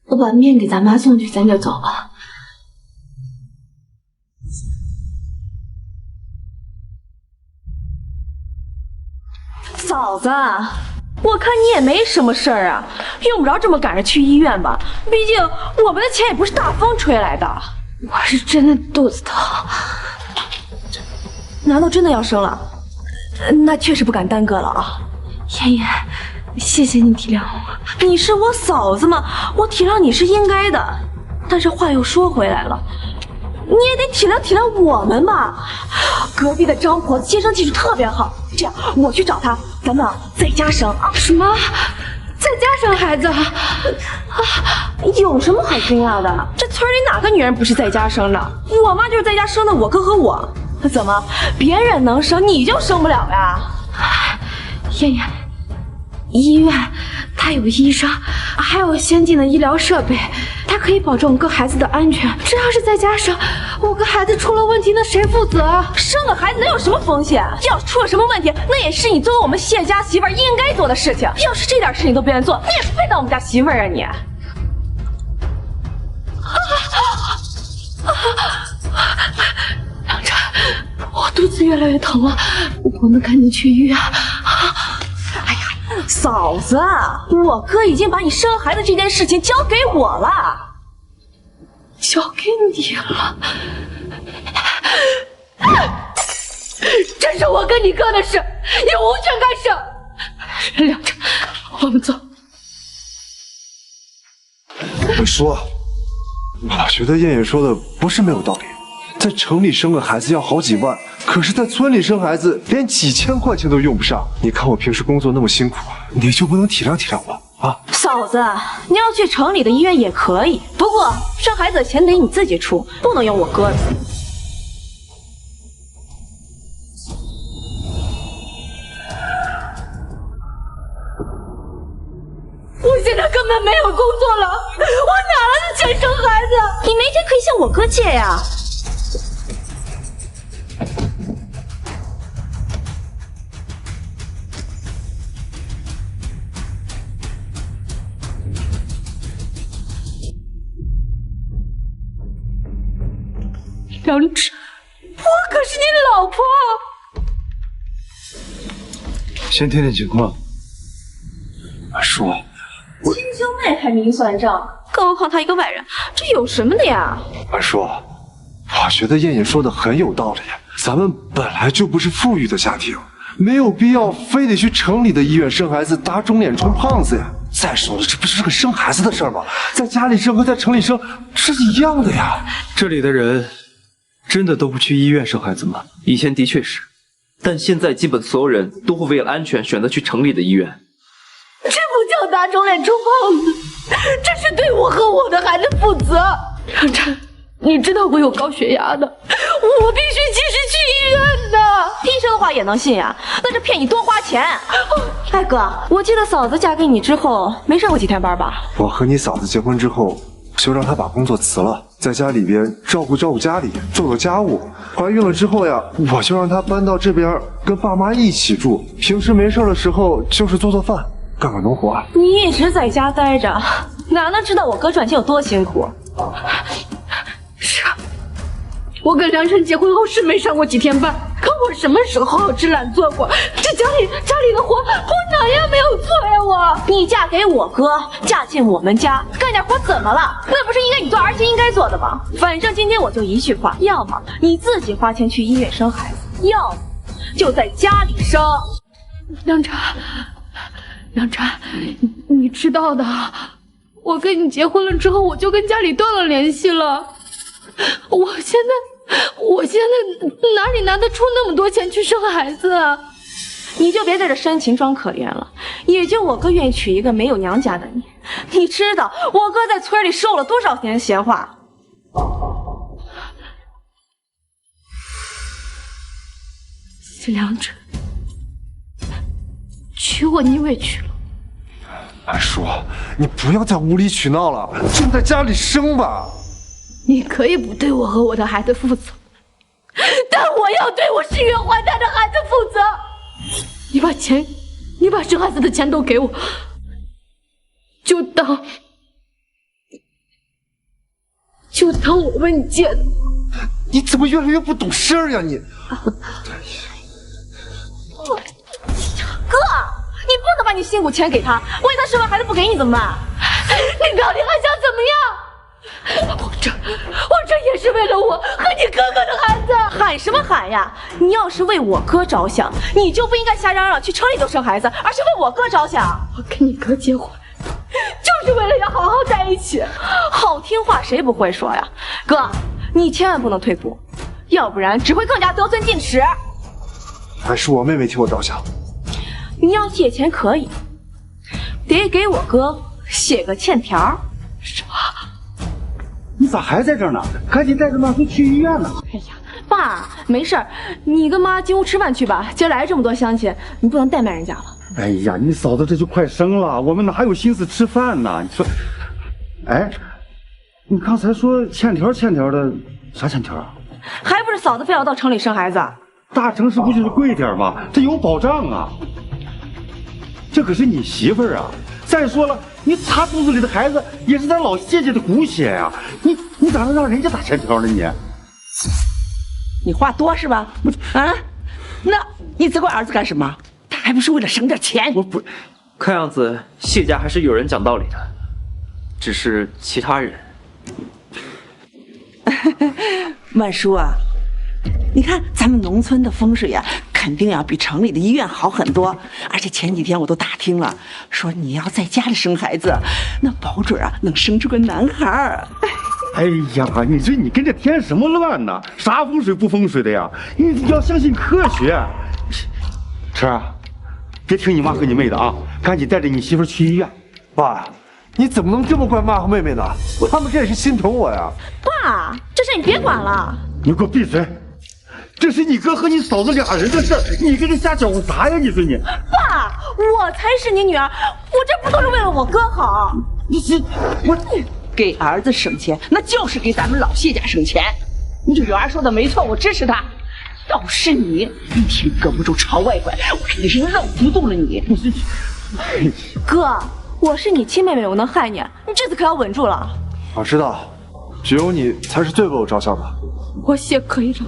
我把面給咱媽送去，咱就走吧。嫂子，我看你也没什麼事兒啊，用不着這麼趕着去醫院吧？畢竟我們的錢也不是大風吹來的。我是真的肚子疼。難道真的要生了？那確實不敢耽擱了啊。妍妍，謝謝你體諒我。你是我嫂子嘛，我體諒你是應該的。但是話又說回來了，你也得體諒體諒我們吧。隔壁的張婆子接生技術特別好，這樣我去找她，咱们在家生啊。什麼？在家生孩子？有什麼好驚訝的？這村裡哪個女人不是在家生的？我媽就是在家生的我哥和我。怎麼別人能生你就生不了呀？妍妍，醫院它有醫生，還有先進的醫療設備，它可以保證我跟孩子的安全。這要是在家生，我跟孩子出了問題，那誰負責？生个孩子能有什麼風險？要是出了什麼問題，那也是你作為我們謝家媳婦兒應該做的事情。要是這點事情都不願意做，你也不配當我們家媳婦兒啊你！梁晨，我肚子越來越疼了，我們趕緊去醫院。哎呀，嫂子，我哥已經把你生孩子這件事情交給我了。交給你了？這是我跟你哥的事，你無權干涉。梁晨，我們走。我說，我覺得燕燕說的不是沒有道理。在城裡生個孩子要好幾萬，可是在村裡生孩子連幾千塊錢都用不上。你看我平時工作那麼辛苦，你就不能體諒體諒我啊？嫂子，你要去城裡的醫院也可以，不過生孩子的錢得你自己出，不能用我哥的。我現在根本沒有工作了，我哪來的錢生孩子？你沒錢可以向我哥借呀。梁晨，我可是你老婆。先听听情況。叔，亲兄妹还明算賬，更何況他一個外人，這有什麼的呀？二叔，我覺得燕燕說的很有道理。咱們本來就不是富裕的家庭，沒有必要非得去城裡的醫院生孩子，打腫臉充胖子呀。再說了，這不是個生孩子的事兒嗎？在家裡生和在城裡生是一樣的呀。這裡的人真的都不去醫院生孩子嗎？以前的確是，但現在基本所有人都會為了安全選擇去城裡的醫院。這不叫打腫臉充胖子，這是對我和我的孩子負責。梁晨，你知道我有高血壓的，我必須及時去醫院的。醫生的話也能信呀？那是騙你多花錢。哎哥，我記得嫂子嫁給你之後沒上過幾天班吧？我和你嫂子結婚之後，就讓她把工作辭了，在家裡邊照顧家裡，做做家務。懷孕了之後呀，我就讓她搬到這邊跟爸媽一起住，平時沒事的時候就是做做飯，幹幹農活。你一直在家待着，哪能知道我哥賺錢有多辛苦？是啊，我跟梁晨結婚後是沒上過幾天班，可我什麼時候好吃懶做過？這家裡的活，我哪樣沒有做呀？我，你嫁給我哥，嫁進我們家，幹點活怎麼了？那不是應該你做兒媳應該做的嗎？反正今天我就一句話，要麼你自己花錢去醫院生孩子，要麼就在家裡生。梁晨，你知道的，我跟你結婚了之後，我就跟家裡斷了聯繫了。我現在哪裡拿得出那麼多錢去生孩子啊？你就別在這煽情裝可憐了，也就我哥願意娶一個沒有娘家的你。你知道我哥在村裡受了多少年閒話？梁晨，娶我你委屈了。二叔，你不要再無理取鬧了，就在家裡生吧。你可以不對我和我的孩子負責，但我要對我是月懷胎的孩子負責。你把生孩子的錢都給我，就當当我为你借的。你怎么越来越不懂事儿呀你？哥，你不能把你辛苦钱给他，万一他生完孩子不给你怎么办？你到底还想怎么样？我这也是为了我和你哥哥的孩子。喊什么喊呀？你要是为我哥着想，你就不应该瞎嚷嚷去城里头生孩子，而是为我哥着想。我跟你哥结婚，就是为了要好好在一起。好听话谁不会说呀？哥，你千万不能退步，要不然只会更加得寸进尺。还是我妹妹替我着想。你要借钱可以，得给我哥写个欠条。什么？你咋还在这儿呢？赶紧带着曼叔去医院呢！哎呀，爸，没事儿，你跟妈进屋吃饭去吧。今儿来这么多乡亲，你不能怠慢人家了。哎呀，你嫂子这就快生了，我们哪有心思吃飯呢？你说，哎，你刚才说欠条的，啥欠条啊？还不是嫂子非要到城里生孩子？大城市不就是贵点吗？这有保障啊！这可是你媳妇儿啊！再说了，她肚子里的孩子也是咱老谢家的骨血呀！你咋能让人家打欠条呢？你话多是吧？啊，那你责怪儿子干什么？他还不是为了省点钱？我不，看样子谢家还是有人讲道理的，只是其他人。万叔啊，你看咱们农村的风水呀，肯定要比城里的医院好很多。而且前几天我都打听了，说你要在家里生孩子，那保准啊能生出个男孩。哎呀，你说你跟这添什么乱呢？啥风水不风水的呀？你要相信科学。晨儿，别听你妈和你妹的啊，赶紧带着你媳妇去医院。爸，你怎么能这么怪妈和妹妹呢？他们这也是心疼我呀。爸，这事你別管了。你给我闭嘴！这是你哥和你嫂子俩人的事儿，你跟这瞎搅和啥呀？你说你，爸，我才是你女儿，我这不都是为了我哥好？我给兒子省錢，那就是給咱們老謝家省錢。你女兒說的沒錯，我支持她。要是你一天胳膊肘朝外拐，我肯定是肉不動了你。哥，我是你親妹妹，我能害你？你這次可要穩住了。我知道，只有你才是最為我着想的。我血可以了。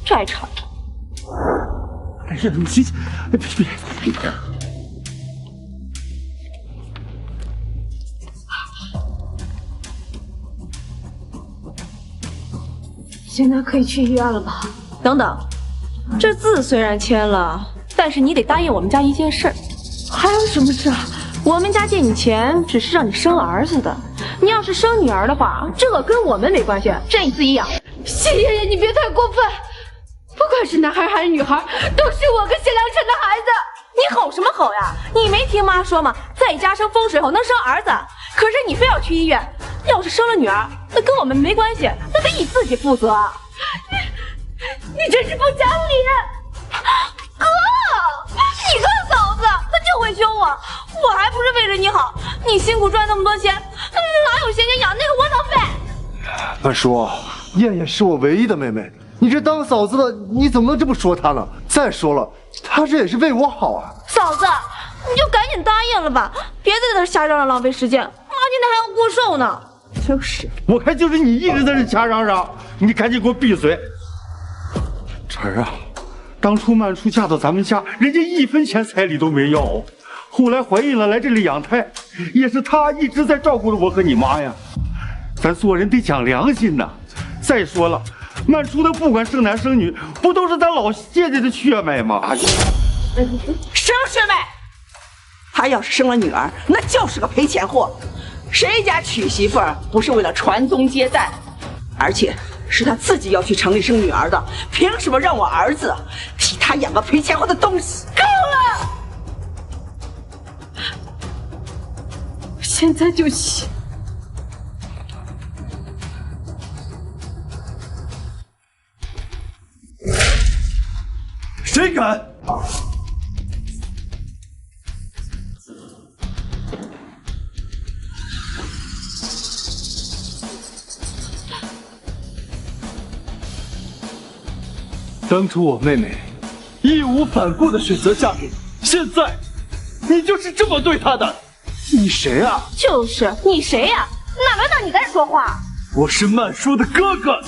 這還差。哎呀，你別。现在可以去医院了吧？等等，这字虽然簽了，但是你得答應我們家一件事。還有什麼事啊？我們家借你錢只是讓你生兒子的，你要是生女兒的話，這個跟我們沒關係，這你自己養。謝爺爺，你別太過分，不管是男孩還是女孩，都是我跟謝良辰的孩子。你吼什麼吼呀？你沒聽媽說嗎？在家生風水後能生兒子，可是你非要去醫院。要是生了女兒，那跟我們沒關係，那得你自己負責。你真是不講理！哥，你看嫂子，她就會凶我，我還不是為了你好。你辛苦賺那麼多錢，哪有閒錢養那個窩囊廢？曼叔，燕燕是我唯一的妹妹，你這當嫂子的，你怎麼能這麼說她呢？再說了，她這也是為我好啊。嫂子，你就趕緊答應了吧，別在這瞎嚷嚷浪費時間。媽今天還要過壽呢。就是，我看就是你一直在這瞎嚷嚷，你趕緊給我閉嘴。晨兒啊，當初曼叔嫁到咱們家，人家1分錢彩禮都沒要，後來懷孕了來這裡養胎，也是她一直在照顧着我和你媽呀。咱做人得講良心吶。再說了，曼叔他不管生男生女，不都是咱老謝家的血脈嗎？什麼血脈？他要是生了女兒，那就是個賠錢貨。誰家娶媳婦兒不是為了傳宗接代？而且是他自己要去城裡生女兒的，憑什麼讓我兒子替他養個賠錢貨的東西？夠了！現在就起。誰敢？当初我妹妹義無反顧的選擇嫁給你，現在你就是這麼對她的。你谁啊？就是你谁呀？哪轮到你在这说话？我是曼叔的哥哥。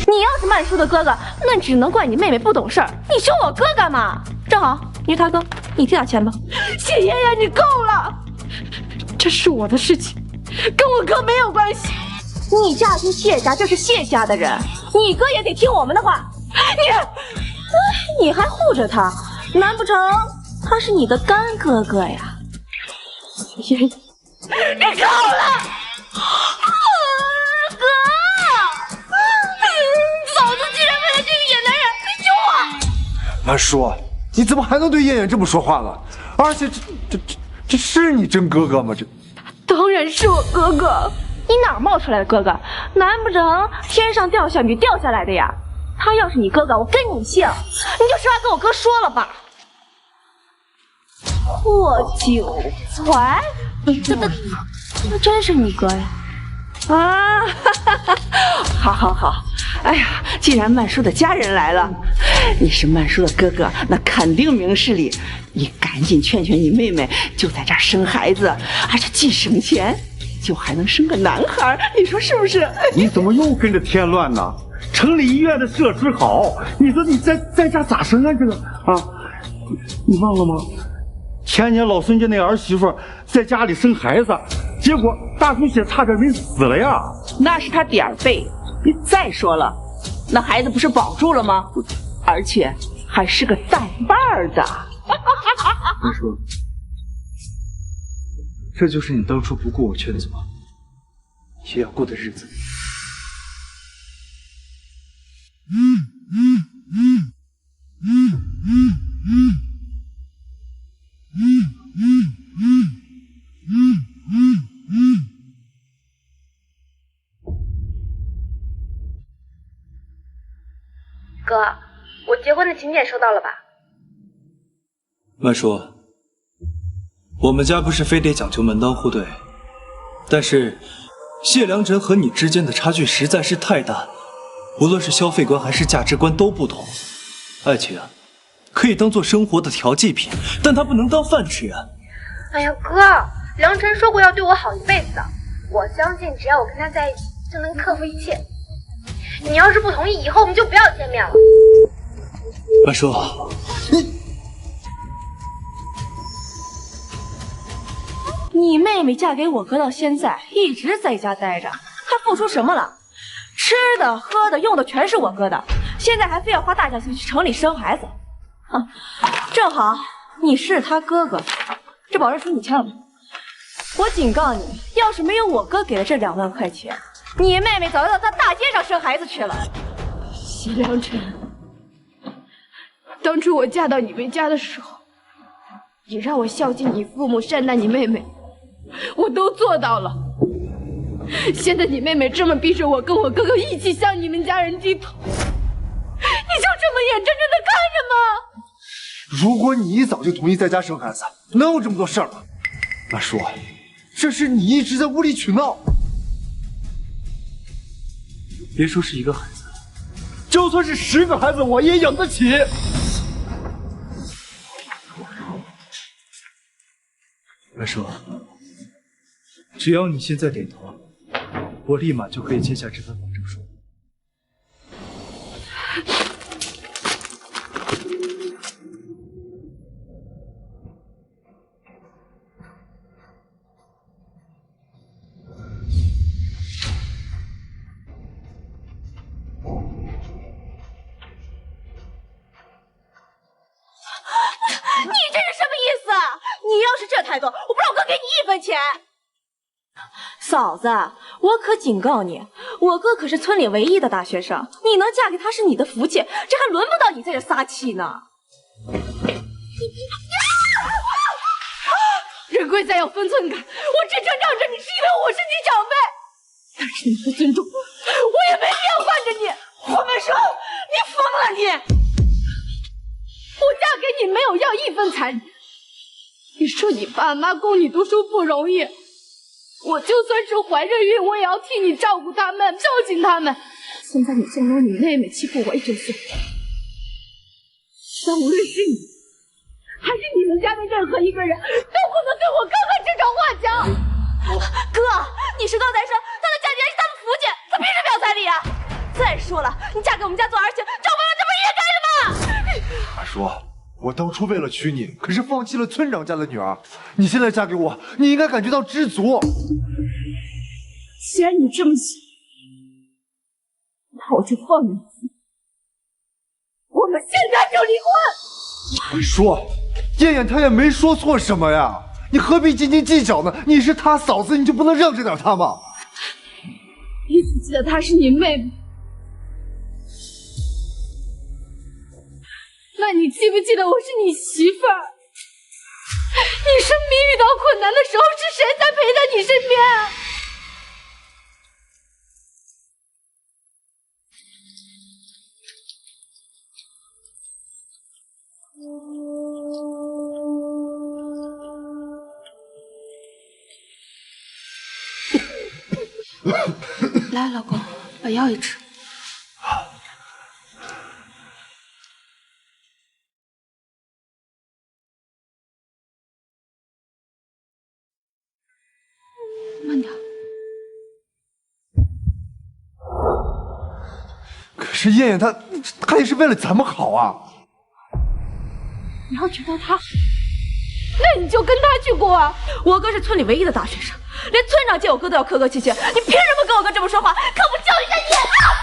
你要是曼叔的哥哥，那只能怪你妹妹不懂事儿。你求我哥干嘛？正好你是他哥，你替他签吧。谢爷爷，你够了，这是我的事情，跟我哥没有关系。你嫁进谢家就是谢家的人，你哥也得听我们的话。你还护着他，难不成他是你的干哥哥呀？爷爷，你够了！哥，嫂子竟然为了这个野男人救我！曼叔，你怎么还能对燕燕这么说话呢？而且这是你真哥哥吗？这当然是我哥哥。你哪儿冒出来的哥哥？难不成天上掉下雨掉下来的呀？他要是你哥哥，我跟你姓，你就实话跟我哥说了吧。霍九怀，那真是你哥呀？啊，好，哎呀，既然曼叔的家人来了，你是曼叔的哥哥，那肯定明事理。你赶紧劝你妹妹，就在这儿生孩子，而且既省钱，就还能生个男孩，你说是不是？你怎么又跟着添乱呢？城里医院的设施好，你说你在家咋生啊？这个啊，你忘了吗？前年老孙家那儿媳妇在家里生孩子，结果大出血差点没死了呀。那是他点儿背。你再说了，那孩子不是保住了吗？而且还是个带把儿的。曼叔，这就是你当初不顾我劝阻，也要过的日子。哥，我结婚的请柬收到了吧？曼叔，我们家不是非得讲究门当户对，但是谢良辰和你之间的差距实在是太大，无论是消费观还是价值观都不同。爱情啊，可以当做生活的调剂品，但它不能当饭吃啊。哎呀，哥，良辰说过要对我好一辈子的，我相信只要我跟他在一起，就能克服一切。你要是不同意，以后我们就不要见面了。曼叔，你妹妹嫁给我哥到现在一直在家待着，她付出什么了？吃的、喝的、用的全是我哥的，现在还非要花大价钱去城里生孩子。正好你是他哥哥，这保证书你签了吗？我警告你，要是没有我哥给的这2万块钱，你妹妹早就到大街上生孩子去了。谢良辰，当初我嫁到你们家的时候，你让我孝敬你父母，善待你妹妹，我都做到了。现在你妹妹这么逼着我跟我哥哥一起向你们家人低头，你就这么眼睁睁的看着吗？如果你一早就同意在家生孩子，能有这么多事儿吗？曼叔，这是你一直在无理取闹。别说是1个孩子，就算是10个孩子，我也养得起。曼叔，只要你现在点头，我立马就可以签下这份保证书。你这是什么意思？你要是这态度，我不让我哥给你1分钱。嫂子，我可警告你，我哥可是村里唯一的大学生，你能嫁给他是你的福气，这还轮不到你在这撒气呢。人贵在有分寸感，我这成让着你是因为我是你长辈，但是你的尊重，我也没必要惯着你。我们说，你疯了你！我嫁给你没有要1分彩礼，你说你爸妈供你读書不容易，我就算是怀着孕，我也要替你照顧他們，孝敬他們。現在你縱容你妹妹欺負我1周歲，但無論是你，還是你們家的任何一個人，都不能對我幹哥，你是高材生，他的家底是他们福建，他凭什么要彩礼啊？再说了，你嫁给我们家做儿媳，找不到这不是应该的吗？马叔，我当初为了娶你，可是放弃了村长家的女儿。你现在嫁给我，你应该感觉到知足。既然你这么想，那我就放你一次。我们现在就离婚。马叔，燕燕她也没说错什么呀，你何必斤斤計較呢？你是她嫂子，你就不能让着点她吗？你只记得她是你妹妹，那你记不记得我是你媳妇儿？你生命遇到困难的时候，是谁在陪在你身边？来，老公，把药也吃。慢点。可是燕燕她也是为了咱们好啊。你要觉得他好，那你就跟他去过啊。我哥是村里唯一的大学生，连村长见我哥都要客客气气，你凭什么跟我哥这么说话？可不教育一下你啊！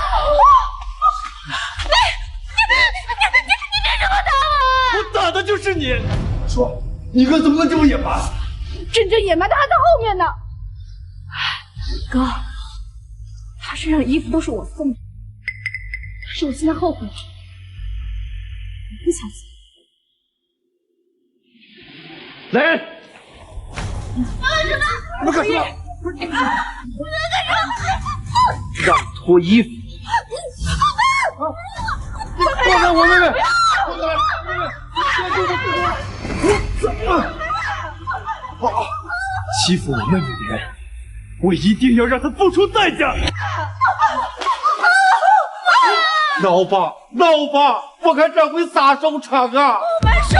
你凭什么打我？我打的就是你！说，你哥怎么能这么野蛮？真正野蛮的还在后面呢。哥，他身上的衣服都是我送的，可是我现在后悔了，我不相信。来人！你们干什么？让脱衣服！放开我妹妹！欺负我妹妹的人，我一定要让他付出代价！闹吧，闹吧！我看这回啥收场啊！满叔，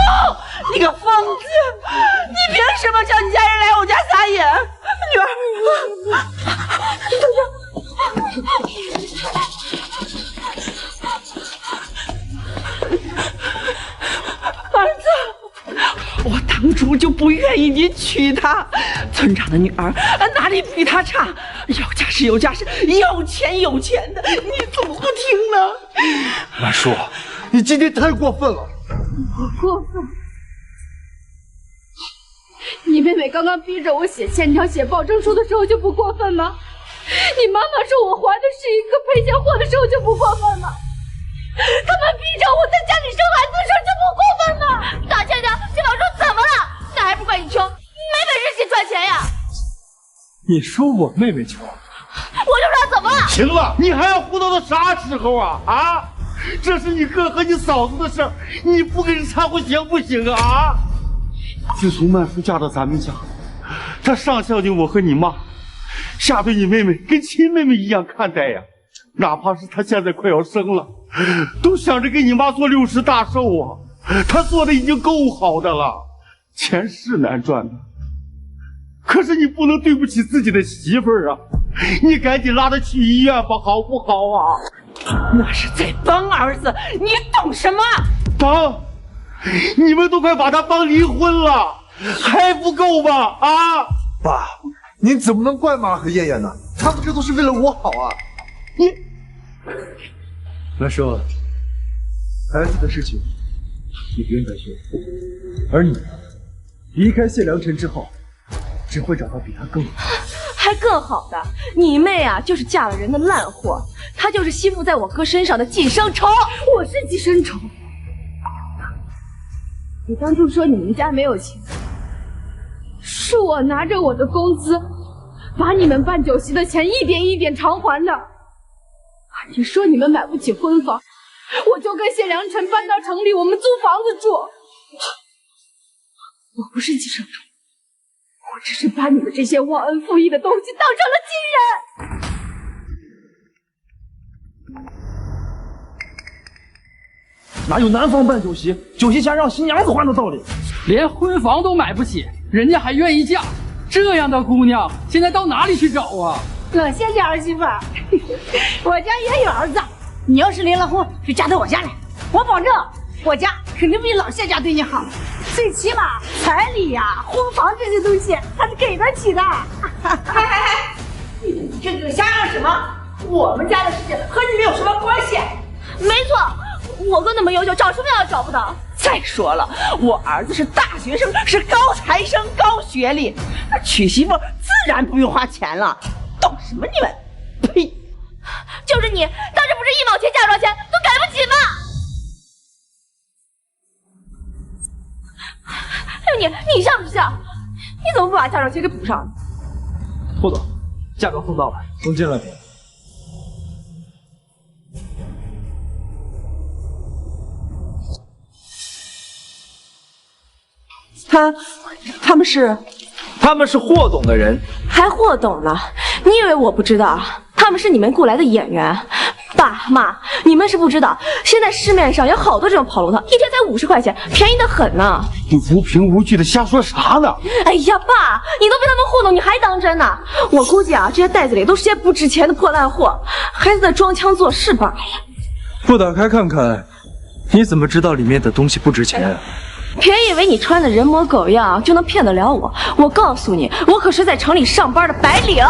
你个疯子！你凭什么叫你家人来我家撒野？女儿，儿子，我当初就不愿意你娶她。村长的女儿哪里比她差？有家室有家室，有钱有钱的，你怎么不听呢？马叔，你今天太过分了！我过分？你妹妹刚刚逼着我写欠条、写保证书的时候就不过分吗？你妈妈说我怀的是一个赔钱货的时候就不过分吗？他们逼着我在家里生孩子的时候就不过分吗？打欠条、写保证怎么了？那还不怪你穷，没本事去赚钱呀！你说我妹妹穷，我就说怎么了？行了，你还要胡闹到啥时候啊？啊！这是你哥和你嫂子的事儿，你不给人掺和行不行啊？自从曼叔嫁到咱们家，他上孝敬我和你妈，下对你妹妹跟亲妹妹一样看待呀。哪怕是他现在快要生了，都想着给你妈做60大寿啊。他做的已经够好的了，钱是难赚的，可是你不能对不起自己的媳妇儿啊！你赶緊拉她去醫院吧，好不好啊？那是在帮兒子，你懂什麼？幫？你們都快把他幫離婚了，還不夠嗎？啊！爸，您怎麼能怪媽和燕燕呢？他們這都是為了我好啊！曼叔，孩子的事情你不用擔心，而你離開謝良辰之後，只會找到比他更好。還更好的，你妹啊，就是嫁了人的爛貨，她就是吸附在我哥身上的寄生蟲。我是寄生蟲。你當初說你們家沒有錢，是我拿着我的工資，把你們辦酒席的錢一點一點償還的。你說你們買不起婚房，我就跟謝良辰搬到城裡，我們租房子住。我不是寄生蟲，我只是把你們這些忘恩負義的東西當成了親人。哪有男方辦酒席，酒席錢讓新娘子還的道理？連婚房都買不起，人家還願意嫁，這樣的姑娘现在到哪里去找啊？老谢家儿媳妇儿，我家也有儿子。你要是离了婚，就嫁到我家来，我保证我家肯定比老谢家对你好，最起码彩礼呀、婚房这些东西还是给得起的。你这个瞎嚷什么？我们家的事情和你们有什么关系？没错，我哥那么优秀，找什么样找不到？再说了，我儿子是大学生，是高材生、高学历，那娶媳妇自然不用花钱了。懂什么你们？呸！就是你，当时不是1毛钱嫁妆钱都给不起吗？还有你像不像？你怎么不把嫁妆钱给补上？霍总，嫁妆送到了，送进来。他们是霍总的人，还霍董呢？你以为我不知道？他们是你们雇来的演员。爸妈，你们是不知道，现在市面上有好多这种跑龙套，一天才50块钱，便宜的很呢。你无凭无据的瞎说啥呢？哎呀，爸，你都被他们糊弄，你还当真呢？我估计啊，这些袋子里都是些不值钱的破烂货，孩子在装腔作势罢了。不打开看看，你怎么知道里面的东西不值钱啊？别以为你穿的人模狗样就能骗得了我！我告诉你，我可是在城里上班的白领。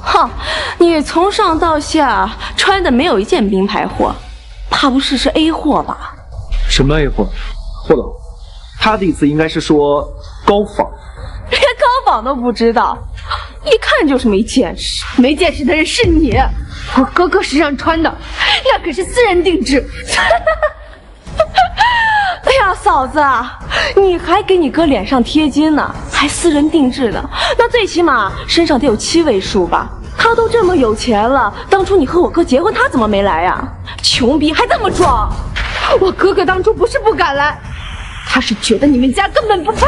哼，你从上到下穿的没有一件名牌货，怕不是 A 货吧？什么 A 货？霍总，他的意思应该是说高仿。连高仿都不知道，一看就是没见识。没见识的人是你，我哥哥身上穿的那可是私人定制。哎呀，嫂子，你还给你哥脸上贴金呢，还私人定制的，那最起碼身上得有7位數吧？他都這麼有錢了，當初你和我哥結婚，他怎麼沒來呀？窮逼還這麼裝！我哥哥當初不是不敢來，他是覺得你們家根本不配。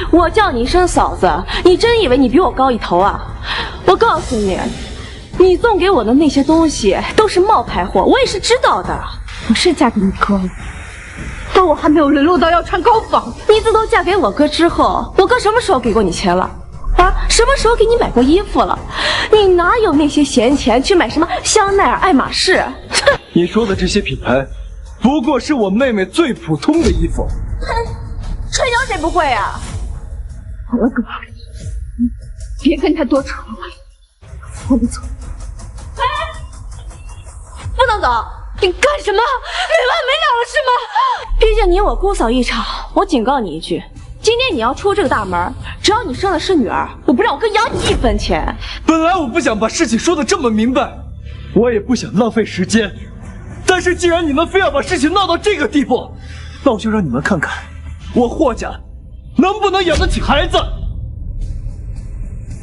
我叫你一聲嫂子，你真以為你比我高一頭啊？我告訴你，你送給我的那些東西都是冒牌貨，我也是知道的。我是嫁給你哥了，但我還沒有淪落到要穿高仿。你自從嫁給我哥之後，我哥什麼時候給過你錢了？啊，什麼時候給你買過衣服了？你哪有那些閒錢去買什麼香奈兒、愛馬仕？你說的這些品牌，不過是我妹妹最普通的衣服。哼，吹牛誰不會啊？好了，哥，別跟他多扯了，我們走。哎，不能走。你幹什麼？沒完沒了了是嗎？畢竟你我姑嫂一場，我警告你一句，今天你要出這個大門，只要你生的是女兒，我不讓我哥養你1分錢。本來我不想把事情說得這麼明白，我也不想浪費時間，但是既然你們非要把事情鬧到這個地步，那我就讓你們看看我霍家能不能養得起孩子。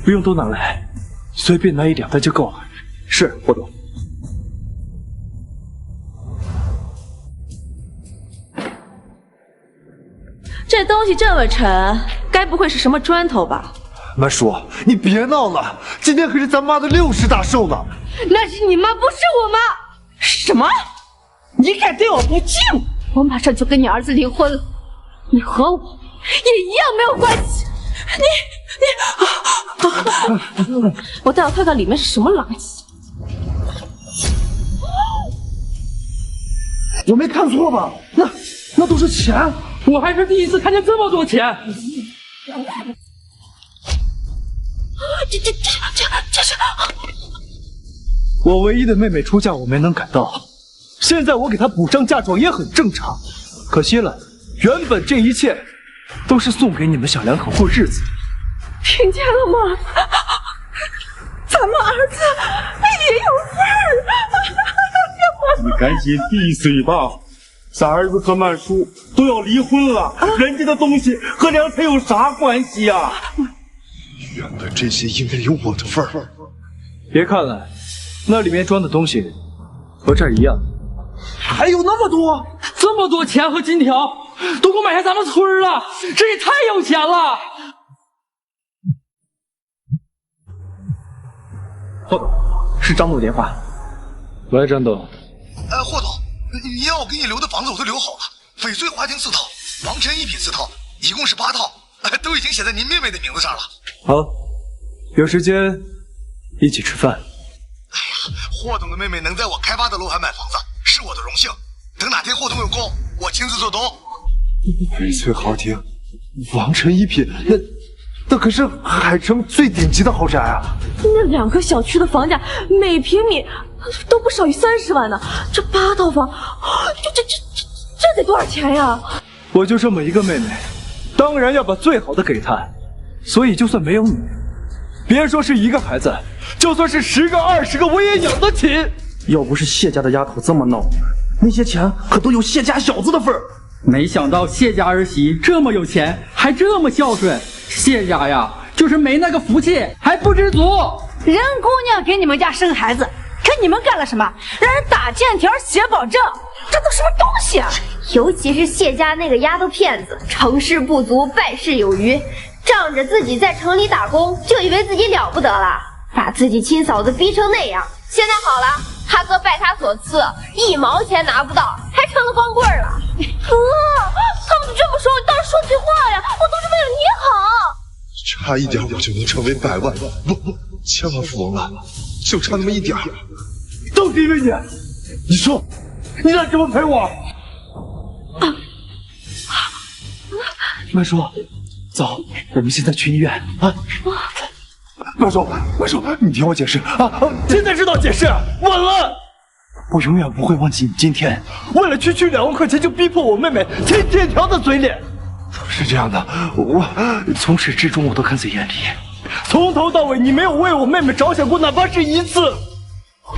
不用都拿來，隨便拿1、2袋就夠了。是，霍總。這東西這麼沉，該不會是什麼磚頭吧？曼叔，你別鬧了，今天可是咱媽的60大壽呢。那是你媽，不是我媽。什麼？你敢對我不敬？我馬上就跟你兒子離婚了，你和我也一樣沒有關係。我帶我看看裡面是什麼垃圾。我沒看錯吧？那都是錢。我還是第一次看見這麼多錢。這是我唯一的妹妹出嫁，我沒能趕到，現在我給她補上嫁妝也很正常。可惜了，原本這一切都是送給你們小兩口過日子。聽見了嗎？咱們兒子也有份兒。你趕緊閉嘴吧！咱兒子和曼叔都要離婚了，人家的東西和梁才有啥關係呀？原本這些應該有我的份兒。別看了，那裡面裝的東西和這兒一樣。還有那麼多，這麼多錢和金條，都夠買下咱們村了，這也太有錢了。霍總，是張總電話。喂，張董。霍總，你要我給你留的房子我都留好了，翡翠花廳4套，王晨一品4套，一共是8套，都已經寫在您妹妹的名字上了。好，有时间一起吃饭。霍总的妹妹能在我开发的楼盘买房子，是我的荣幸。等哪天霍总有空，我亲自做东。翡翠豪庭，王城一品，那可是海城最顶级的豪宅啊！那2个小区的房价每平米都不少于30万呢，这8套房，这得多少钱呀？我就这么一个妹妹，当然要把最好的给她。所以就算没有你，别说是一个孩子，就算是10个、20个，我也養得起。要不是謝家的丫頭這麼鬧，那些錢可都有謝家小子的份兒。沒想到謝家兒媳這麼有錢，還這麼孝順。謝家呀，就是沒那個福氣，還不知足。人姑娘給你們家生孩子，可你們幹了什麼？讓人打欠條、寫保證，這都什麼東西啊？尤其是謝家那個丫頭騙子，成事不足敗事有餘，仗着自己在城裡打工，就以為自己了不得了，把自己親嫂子逼成那樣。現在好了，他哥拜他所賜，1毛錢拿不到，還成了光棍了。哥，他們這麼說，你倒是說句話呀！我都是為了你好。差一點我就能成為百萬，不，千萬富翁了，就差那麼一點。都是因為你，你說，你讓怎麼賠我？曼叔，走，我們現在去醫院啊！曼叔，你聽我解釋啊！現在知道解釋，晚了。我永遠不會忘記你今天為了區區2萬塊錢就逼迫我妹妹貼鐵條的嘴臉。是這樣的，我從始至終我都看在眼裡，從頭到尾你沒有為我妹妹着想過，哪怕是一次。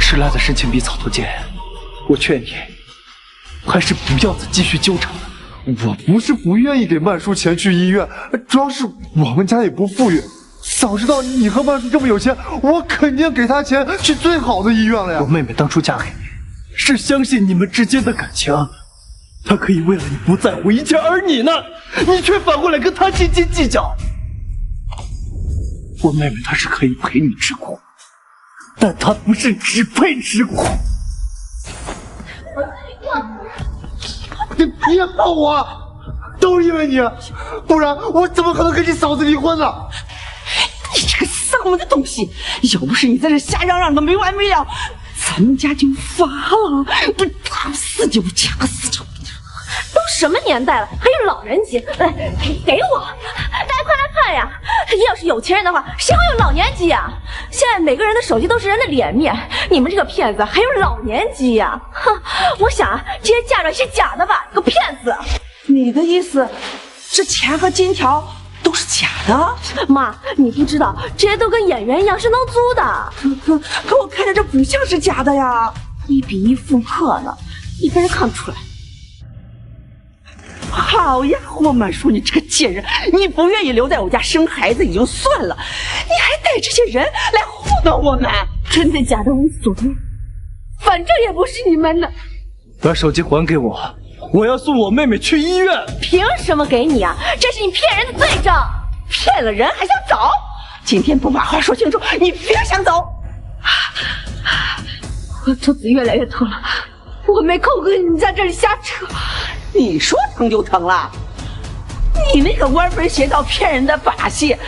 是賴的事情比草頭見，我勸你還是不要再繼續糾纏。我不是不願意給曼叔錢去醫院，主要是我們家也不富裕。早知道你和曼叔這麼有錢，我肯定給他錢去最好的醫院了呀。我妹妹當初嫁給你，是相信你們之間的感情，她可以為了你不在乎一切，而你呢，你卻反過來跟她斤斤計較。我妹妹她是可以陪你吃苦，但她不是只配吃苦。你別碰我，都是因為你，不然我怎麼可能跟你嫂子離婚呢？你這個喪門的東西，要不是你在這瞎嚷嚷的沒完沒了，咱們家就發了，不打死就不掐死就。都什麼年代了，還有老人機？來，給我！大家快來看呀！要是有錢人的話，誰會有老年機呀？現在每個人的手機都是人的臉面，你們這個騙子還有老年機呀？哼！我想啊，這些嫁妝是假的吧？個騙子！你的意思，這錢和金條都是假的？媽，你不知道，這些都跟演員一樣是能租的。可我看着這不像是假的呀，1比1復刻呢，一般人看不出來。好呀，霍曼叔，你這個賤人，你不願意留在我家生孩子也就算了，你還帶這些人來糊弄我們，真的假的無所謂，反正也不是你們的。把手機還給我，我要送我妹妹去醫院。憑什麼給你啊？這是你騙人的罪證，騙了人還想走？今天不把話說清楚，你別想走。我肚子越來越疼了，我沒空和你在這裡瞎扯。你說疼就疼了，你那個歪門邪道騙人的把戲，哎，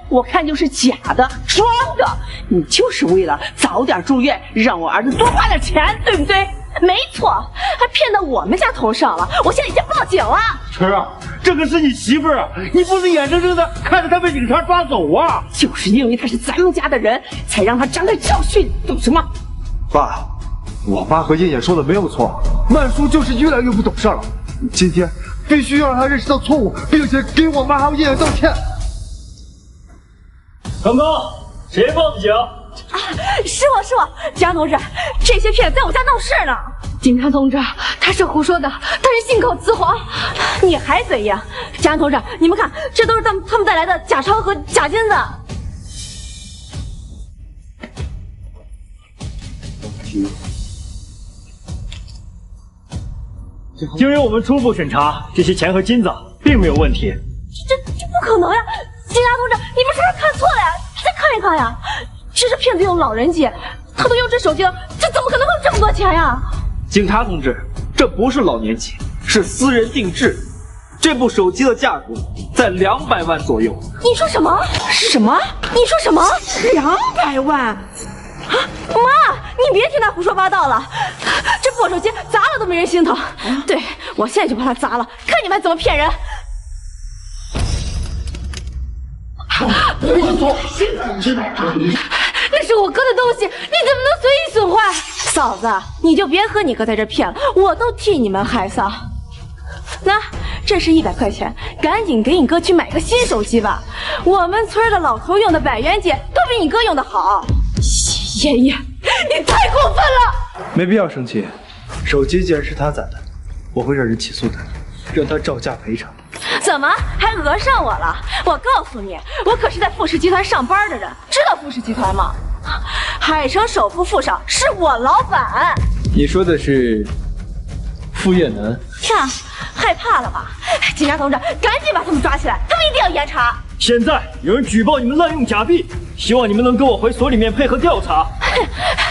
我看就是假的，裝的。你就是為了早點住院，讓我兒子多花點錢，對不對？沒錯，還騙到我們家頭上了，我現在已經報警了。晨兒，這個是你媳婦兒，你不能眼睜睜的看着她被警察抓走啊！就是因為她是咱們家的人，才讓她長點教訓，懂什麼？爸，我媽和燕燕說的沒有錯，曼叔就是越來越不懂事了。今天必須要讓他認識到錯誤，並且給我媽還有燕燕道歉。剛剛誰報的警？是我，警察同志，這些騙子在我家鬧事呢。警察同志，他是胡說的，他是信口雌黃。你還怎樣？警察同志，你們看，這都是他們帶來的假鈔和假金子。經由我們初步審查，這些錢和金子並沒有問題。這不可能呀！警察同志，你們是不是看錯了呀？再看一看呀！這是騙子用老人機，他都用這手機了，這怎麼可能會有這麼多錢呀？警察同志，這不是老年機，是私人定制。這部手機的價格在200萬左右。你说什么？什么？你说什么？200万？啊，妈，你别听他胡说八道了，这破手机砸了都没人心疼。对，我现在就把它砸了，看你们怎么骗人。那是我哥的东西，你怎么能随意损坏？嫂子，你就别和你哥在这骗了，我都替你们害臊。那这是100块钱，赶紧给你哥去买个新手机吧。我们村的老头用的百元机都比你哥用的好。爷爷，你太过分了！没必要生气，手机既然是他攒的，我会让人起诉他，让他照价赔偿。怎么还讹上我了？我告訴你，我可是在富士集團上班的人，知道富士集團嗎？海城首富富少是我老板。你說的是傅葉楠？呀，害怕了吧？警察同志，趕緊把他們抓起來，他們一定要嚴查。現在有人舉報你們濫用假幣，希望你們能跟我回所裡面配合調查。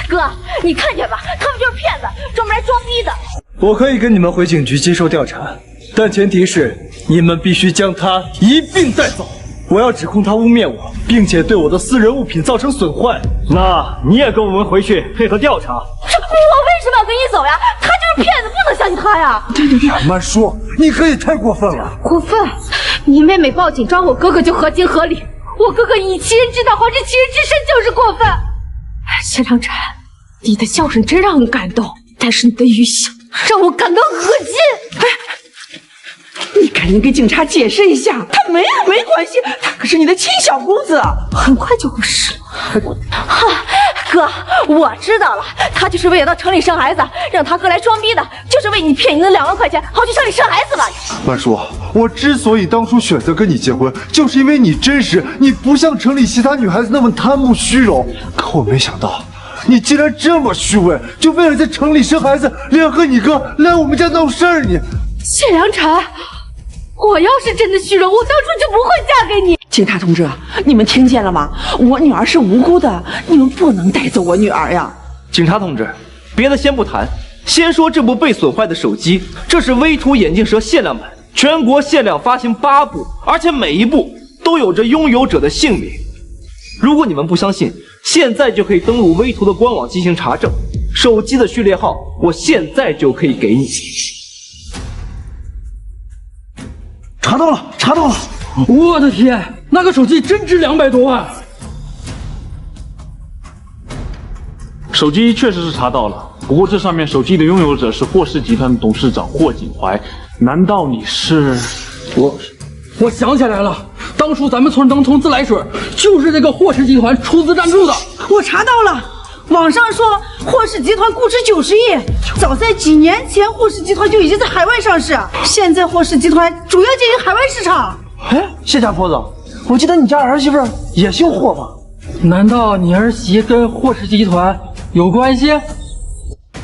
哥，你看見吧，他們就是騙子，專門來裝逼的。我可以跟你們回警局接受調查，但前提是你們必須將他一併帶走。我要指控他污蔑我，並且對我的私人物品造成損壞。那你也跟我們回去配合調查。我為什麼要跟你走呀？他就是騙子，不能相信他呀！對，慢說，你哥也太過分了。過分！你妹妹報警抓我哥哥就合情合理，我哥哥以其人之道還治其人之身就是過分。謝良辰，你的孝順真讓人感動，但是你的語氣讓我感到惡心。你趕緊給警察解釋一下，他沒關係，他可是你的親小姑子，很快就會是。哈，哥，我知道了，他就是為了到城裡生孩子，讓他哥來裝逼的，就是為你騙你的2萬塊錢，好去城裡生孩子吧。曼叔，我之所以當初選擇跟你結婚，就是因為你真實，你不像城裡其他女孩子那麼貪慕虛榮。可我沒想到，你竟然這麼虛偽，就為了在城裡生孩子，聯合你哥來我們家鬧事兒。你謝良辰，我要是真的虛榮，我當初就不會嫁給你。警察同志，你們聽見了嗎？我女兒是無辜的，你們不能帶走我女兒呀！警察同志，別的先不談，先說這部被損壞的手機，這是微圖眼鏡蛇限量版，全國限量發行8部，而且每一部都有着擁有者的姓名。如果你們不相信，現在就可以登錄微圖的官網進行查證。手機的序列號，我現在就可以給你。查到了，查到了！我的天，那個手機真值200多萬！手機確實是查到了，不過這上面手機的擁有者是霍氏集團董事長霍景懷，難道你是？我想起來了，當初咱們村當通自來水，就是這個霍氏集團出資贊助的。我查到了，網上說霍氏集團估值90億，早在幾年前霍氏集團就已經在海外上市，現在霍氏集團主要經營海外市場。哎，謝家婆子，我記得你家兒媳婦也姓霍吧？難道你兒媳跟霍氏集團有關係？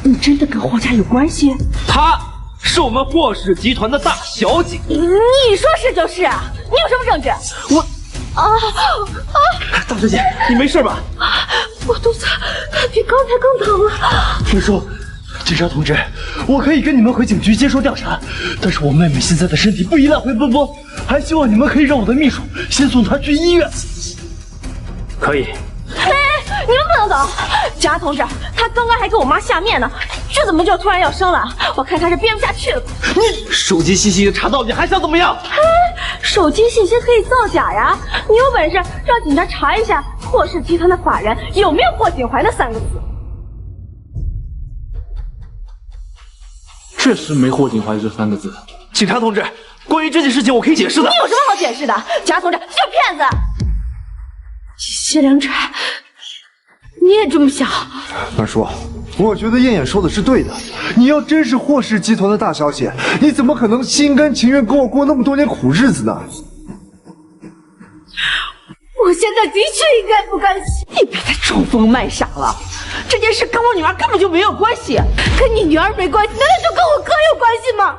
你真的跟霍家有關係？她是我們霍氏集團的大小姐。你說是就是啊，你有什麼證據？我大小姐，你沒事吧？我肚子比剛才更疼了。聽說，警察同志，我可以跟你們回警局接受調查，但是我妹妹現在的身體不宜來回奔波，還希望你們可以讓我的秘書先送她去醫院。可以。哎，你們不能走！警察同志，他剛剛還給我媽下面呢，這怎麼就突然要生了？我看他是編不下去了。你手機信息查到，你還想怎麼樣？哎，手機信息可以造假呀！你有本事讓警察查一下霍氏集團的法人有沒有霍景懷那3個字。確實沒霍景懷這3個字。警察同志，關於這件事情我可以解釋的。你有什麼好解釋的？警察同志就是騙子。謝良辰，你也這麼想？曼叔，我覺得燕燕說的是對的。你要真是霍氏集團的大小姐，你怎麼可能心甘情願跟我過那麼多年苦日子呢？我現在的確應該不甘心。你別再裝瘋賣傻了，這件事跟我女兒根本就沒有關係。跟你女兒沒關係，難道就跟我哥有關係嗎？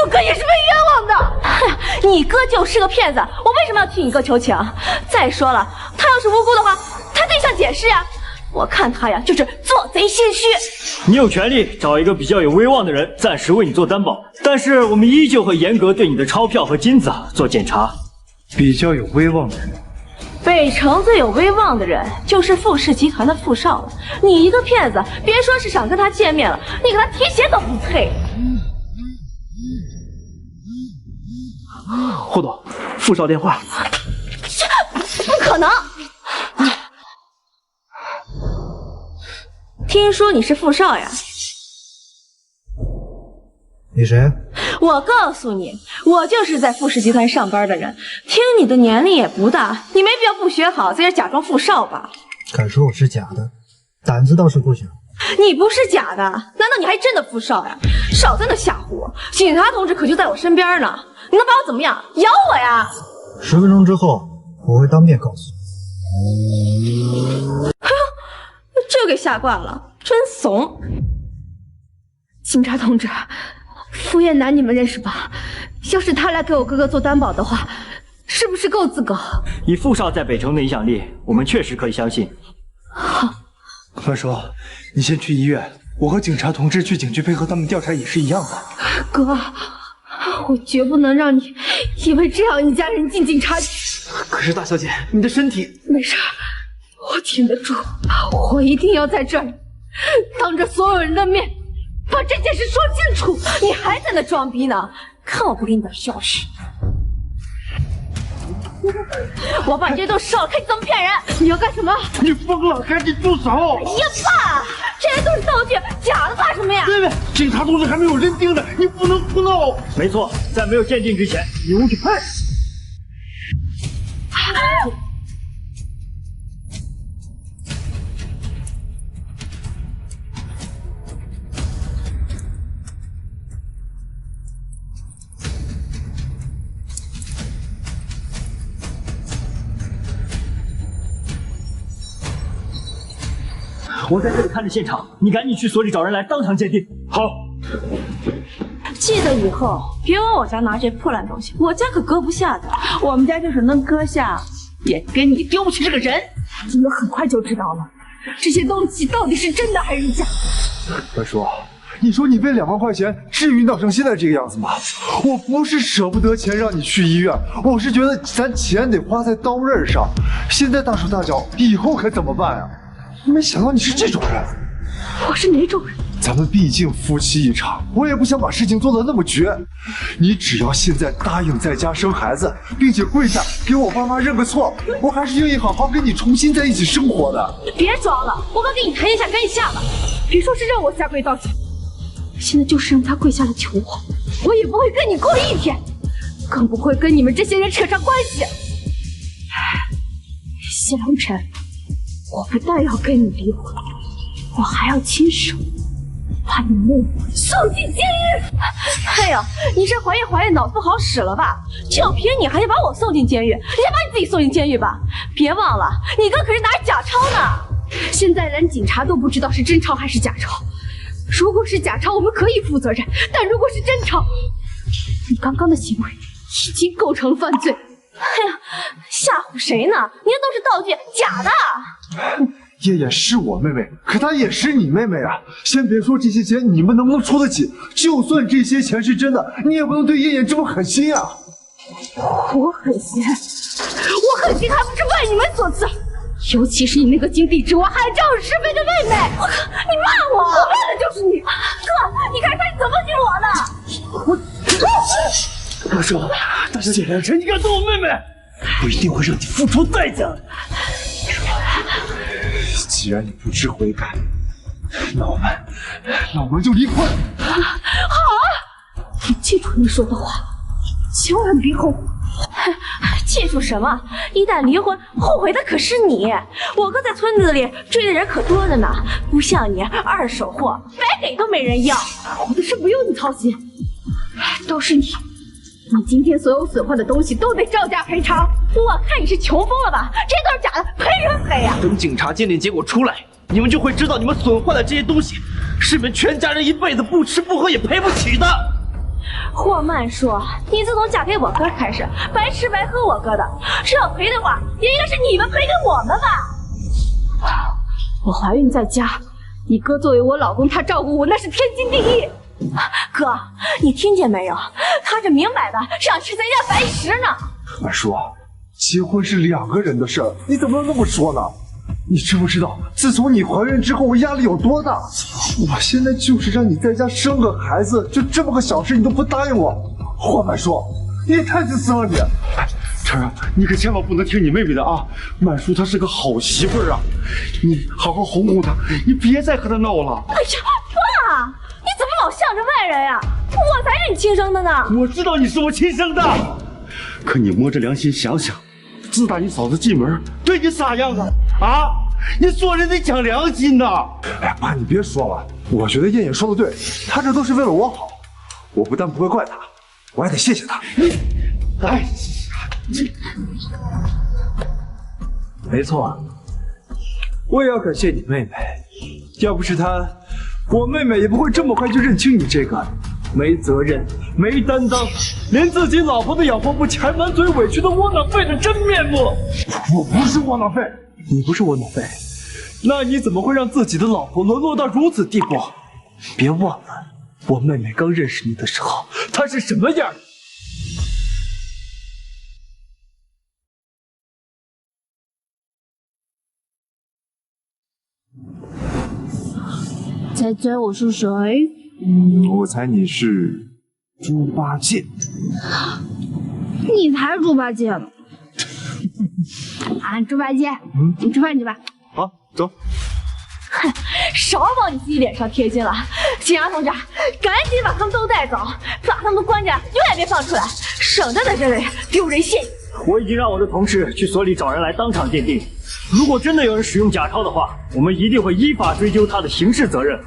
我哥也是被冤枉的。你哥就是個騙子，我為什麼要替你哥求情？再說了，他要是無辜的話，他得向解釋呀。我看他呀，就是做贼心虚。你有权利找一个比较有威望的人暂时为你做担保，但是我们依旧会严格对你的钞票和金子做检查。比较有威望的人，北城最有威望的人就是傅氏集团的傅少了。你一个骗子，别说是想跟他见面了，你给他提鞋都不配。霍总，傅少电话。不可能！听说你是傅少呀？你谁？我告訴你，我就是在傅氏集团上班的人。听你的年齡也不大，你沒必要不學好，在這假裝傅少吧？敢說我是假的，膽子倒是不小。你不是假的，難道你還真的傅少呀？少在那嚇唬我！警察同志可就在我身邊呢，你能把我怎麼樣？咬我呀！10分鐘之後，我會當面告訴你。哎呦，這給嚇慣了，真慫！警察同志，傅燕南你們認識吧？要是他來給我哥哥做擔保的話，是不是夠資格？以傅少在北城的影響力，我們確實可以相信。好，曼叔，你先去醫院，我和警察同志去警局配合他們調查也是一樣的。哥，我絕不能讓你因為這樣一家人進警察局。可是大小姐，你的身體……沒事，我挺得住，我一定要在這兒當着所有人的面把這件事說清楚。你還在那裝逼呢？看我不給你點消息！我把你這些都燒了，看你怎麼騙人！你要幹什麼？你瘋了，趕緊住手！哎呀爸，這些都是道具，假的怕什麼呀？妹妹，警察同志還沒有人盯着，你不能胡鬧。沒錯，在沒有鑑定之前，你無去配。我在這裡看着現場，你趕緊去所裡找人來當場鑑定。好。記得以後別往我家拿這些破爛東西，我家可擱不下的。我們家就是能擱下，也跟你丟不起這個人。你們很快就知道了，這些東西到底是真的還是假。曼叔，你說你被2萬塊錢至於鬧成現在這個樣子嗎？我不是捨不得錢讓你去醫院，我是覺得咱錢得花在刀刃上。現在大手大腳，以後可怎麼辦呀？沒想到你是這種人。我是哪種人？咱們畢竟夫妻一場，我也不想把事情做得那麼絕。你只要現在答應在家生孩子，並且跪下給我爸媽認個錯，我還是願意好好跟你重新在一起生活的。別裝了，我剛給你談一下，趕緊下吧。別說是讓我下跪道歉，現在就是讓他跪下來求我，我也不會跟你過一天，更不會跟你們這些人扯上關係。謝良辰，我不但要跟你離婚，我還要親手把你妹妹送進監獄。哎呀，你這懷孕腦子不好使了吧？就憑你還想把我送進監獄？你先把你自己送進監獄吧！別忘了，你哥可是拿着假鈔呢。現在連警察都不知道是真鈔還是假鈔。如果是假鈔，我們可以負責任；但如果是真鈔，你剛剛的行為已經構成了犯罪。哎呀，嚇唬誰呢？你這都是道具，假的。葉葉是我妹妹，可她也是你妹妹啊！先別說這些錢你們能不能出得起，就算這些錢是真的，你也不能對葉葉這麼狠心啊！我狠心？我狠心還不是為你們所賜？尤其是你那個井底之蛙還仗義執言的妹妹！我靠，你罵我！我罵的就是你！哥，你看看你怎麼虐我的！我說，大小姐良辰，你敢動我妹妹，我一定會讓你付出代價的。既然你不知悔改，那我們就離婚。好啊！你記住你說的話，千萬別後悔。記住什麼？一旦離婚，後悔的可是你。我哥在村子裡追的人可多着呢，不像你二手貨，白給都沒人要。我的事不用你操心，都是你。你今天所有損壞的東西都得照價賠償。我看你是窮瘋了吧？這些都是假的，賠什麼賠呀？等警察鑑定結果出來，你們就會知道你們損壞的這些東西是你們全家人一輩子不吃不喝也賠不起的。霍曼說，你自從嫁給我哥開始，白吃白喝我哥的，這要賠的話，也應該是你們賠給我們吧？我怀孕在家，你哥作为我老公，他照顾我那是天经地义。哥，你听见没有？他这明摆的是想吃咱家白食呢。曼叔，结婚是2个人的事儿，你怎么能那么说呢？你知不知道，自从你怀孕之后，我压力有多大？我现在就是让你在家生个孩子，就这么个小事你都不答应我，霍曼叔，你也太自私了你！晨儿，你可千万不能听你妹妹的啊！曼叔她是个好媳妇儿啊，你好好哄哄她，你别再和她闹了。哎呀，爸，你怎么老向着外人呀？我才是你亲生的呢！我知道你是我亲生的，可你摸着良心想想，自打你嫂子进门，对你啥样啊？啊，你做人得讲良心呐！哎，爸，你别说了，我觉得燕燕说的对，她这都是为了我好，我不但不会怪她，我还得谢谢她。哎，没错，我也要感谢你妹妹，要不是她，我妹妹也不会这么快就认清你这个没责任、没担当，连自己老婆都养活不起，還滿嘴委屈的窩囊廢的真面目。我不是窩囊廢，你不是窩囊廢，那你怎麼會讓自己的老婆淪落到如此地步？別忘了，我妹妹剛認識你的時候，她是什麼樣的？猜猜我是誰？我猜你是豬八戒。你才是豬八戒呢！啊，豬八戒，你吃飯去吧。好，走。哼，少往你自己臉上貼金了。景陽同志，趕緊把他們都帶走，把他們都關着，永遠別放出來，省得在這裡丟人現眼。我已經讓我的同事去所裡找人來當場鑑定，如果真的有人使用假鈔的話，我們一定會依法追究他的刑事責任。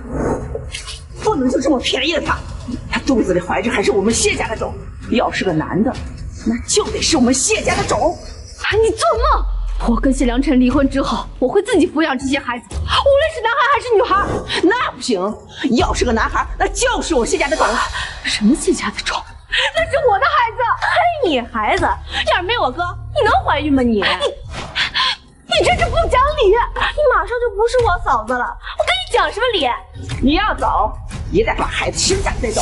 不能就這麼便宜了他，他肚子裡懷着還是我們謝家的種，要是個男的，那就得是我們謝家的種。你做夢！我跟謝良辰離婚之後，我會自己撫養這些孩子，無論是男孩還是女孩。那不行，要是個男孩，那就是我謝家的種。什麼謝家的種？那是我的孩子。嘿，你孩子，要是沒我哥，你能懷孕嗎你？你真是不講理！你馬上就不是我嫂子了，我跟你講什麼理？你要走，也得把孩子生下再走。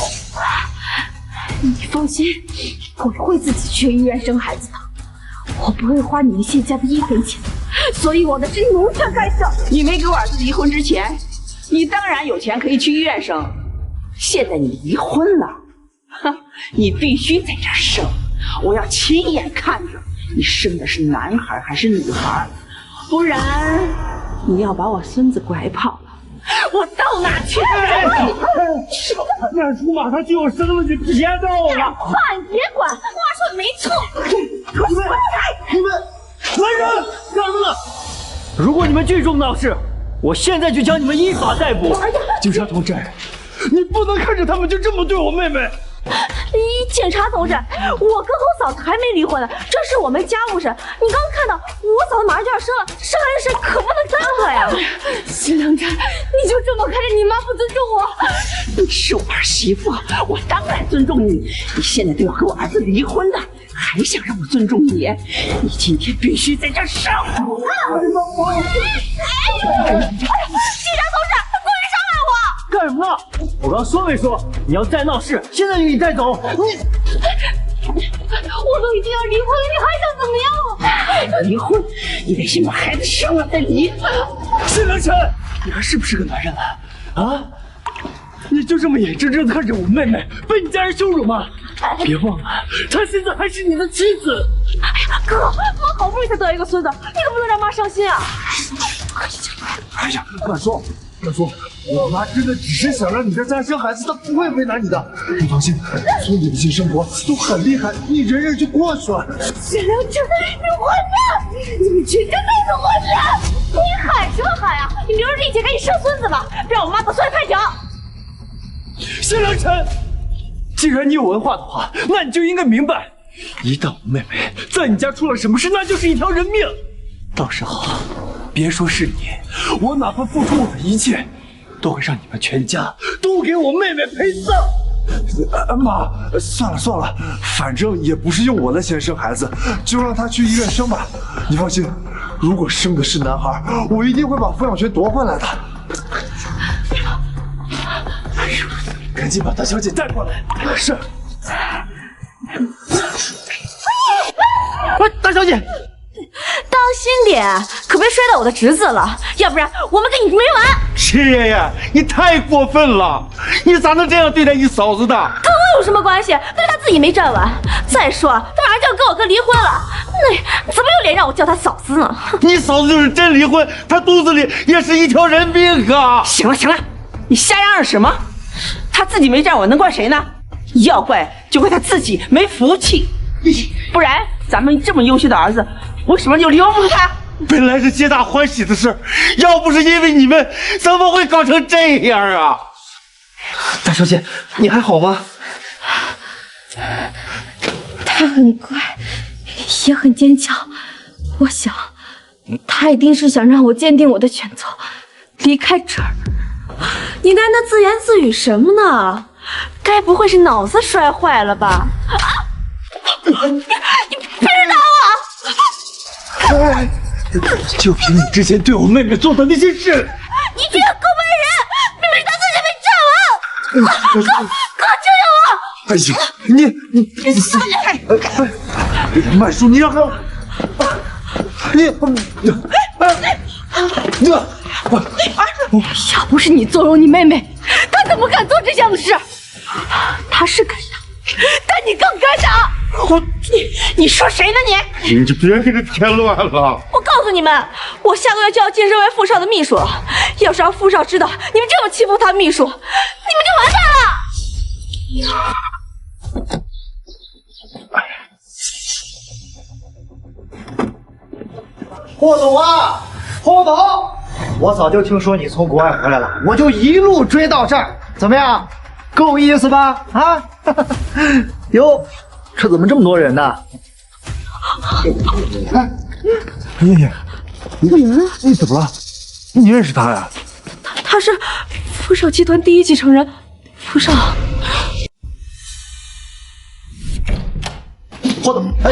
你放心，我會自己去醫院生孩子的，我不會花你們謝家的1分錢，所以我的是奴權開設。你沒給我兒子離婚之前，你當然有錢可以去醫院生。現在你離婚了，哼，你必須在這兒生，我要親眼看着你生的是男孩還是女孩，不然你要把我孫子拐跑了，我到哪去？曼叔馬上就要生了，你別鬧了！爸，你別管，我說的沒錯。你們，來人，幹什麼呢？如果你們聚眾鬧事，我現在就將你們依法逮捕。警察同志，你不能看着他們就這麼對我妹妹。警察同志，我哥和我嫂子還沒離婚呢，這是我們家務事。你剛看到我嫂子馬上就要生了，生孩子事可不能耽擱呀。謝良辰，你就這麼看着你媽不尊重我？你是我兒媳婦，我當然尊重你。你現在都要和我兒子離婚了，還想讓我尊重你？你今天必須在這生！警察同志，故意傷害我！幹什麼呢？我剛說沒說你要再鬧事，現在就給你帶走。我都已經要離婚了，你還想怎麼樣？離婚，你得先把孩子生了再離。謝良辰，你還是不是個男人了？啊？你就這麼眼睜睜地看着我妹妹被你家人羞辱嗎？別忘了，她現在還是你的妻子。哎呀，哥，媽好不容易才得一個孫子，你可不能讓媽傷心啊！哎呀，曼叔，我媽真的只是想讓你在家生孩子，她不會為難你的。你放心，村裡的性生活都很厲害，你忍忍就過去了。謝良辰，你混蛋！你們全家都是混蛋！你喊什麼喊呀？你留着力氣趕緊生孫子吧，別讓我媽等孫子太久。謝良辰，既然你有文化的話，那你就應該明白，一旦我妹妹在你家出了什麼事，那就是一條人命。到時候，別說是你，我哪怕付出我的一切，都會讓你們全家都給我妹妹陪葬。媽，算了，反正也不是用我的錢生孩子，就讓她去醫院生吧。你放心，如果生的是男孩，我一定会把抚养权夺回来的。赶紧把大小姐带过来。是。喂，大小姐，当心点，可别摔到我的侄子了，要不然我们跟你没完。七爷爷，你太过分了！你咋能这样对待你嫂子的？跟我有什么关系？那是他自己没站稳。再说，他马上就要跟我哥离婚了，那怎么有脸让我叫他嫂子呢？你嫂子就是真离婚，她肚子里也是一条人命啊！行了行了，你瞎嚷嚷什么？他自己没站稳，能怪谁呢？要怪就怪他自己没福气，不然咱们这么优秀的儿子，为什么就留不住他？本来是皆大欢喜的事，要不是因为你们，怎么会搞成这样啊？大小姐，你还好吗？他很乖，也很坚强。我想，他一定是想让我坚定我的选择，离开这儿。你在那自言自语什么呢？该不会是腦子摔壞了吧？你別打我！就憑你之前對我妹妹做的那些事，你這個狗笨人，明明他自己沒站穩！哥，救救我！哎呀，你曼叔，你让开我！要不是你纵容你妹妹，她怎么敢做这样的事？她是敢打，但你更敢打！你说谁呢你？你就别给他添乱了。我告訴你們，我下個月就要晉升為副少的秘書了。要是讓副少知道你們這麼欺負他秘書，你們就完蛋了。霍总啊，霍总，我早就聽說你從國外回來了，我就一路追到這兒，怎麼樣？夠意思吧？啊？喲，這怎麼這麼多人呢？燕燕，你怎麼了？你認識他呀？他是富少集團第一繼承人，富少。霍總，哎。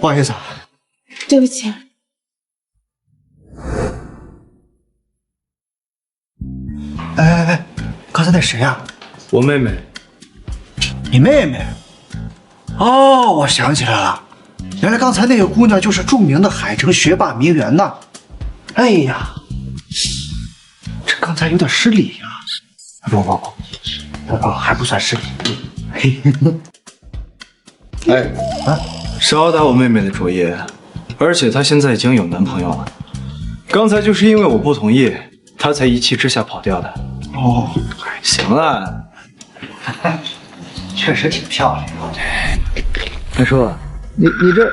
不好意思，對不起。哎，剛才那誰呀？我妹妹。你妹妹？哦，我想起來了，原來剛才那個姑娘就是著名的海城學霸名媛吶。哎呀，這剛才有點失禮呀。不，還不算失禮。嘿，哎啊！少打我妹妹的主意，而且她現在已經有男朋友了。剛才就是因為我不同意，她才一氣之下跑掉的。哦，行了，確實挺漂亮。大叔，你這，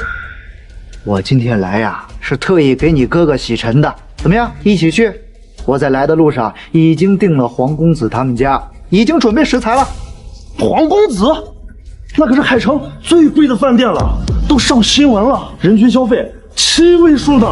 我今天來呀，是特意給你哥哥洗塵的，怎麼樣？一起去？我在來的路上已經訂了黃公子他們家，已經準備食材了。黃公子，那可是海城最貴的飯店了。都上新聞了，人均消費7位數呢。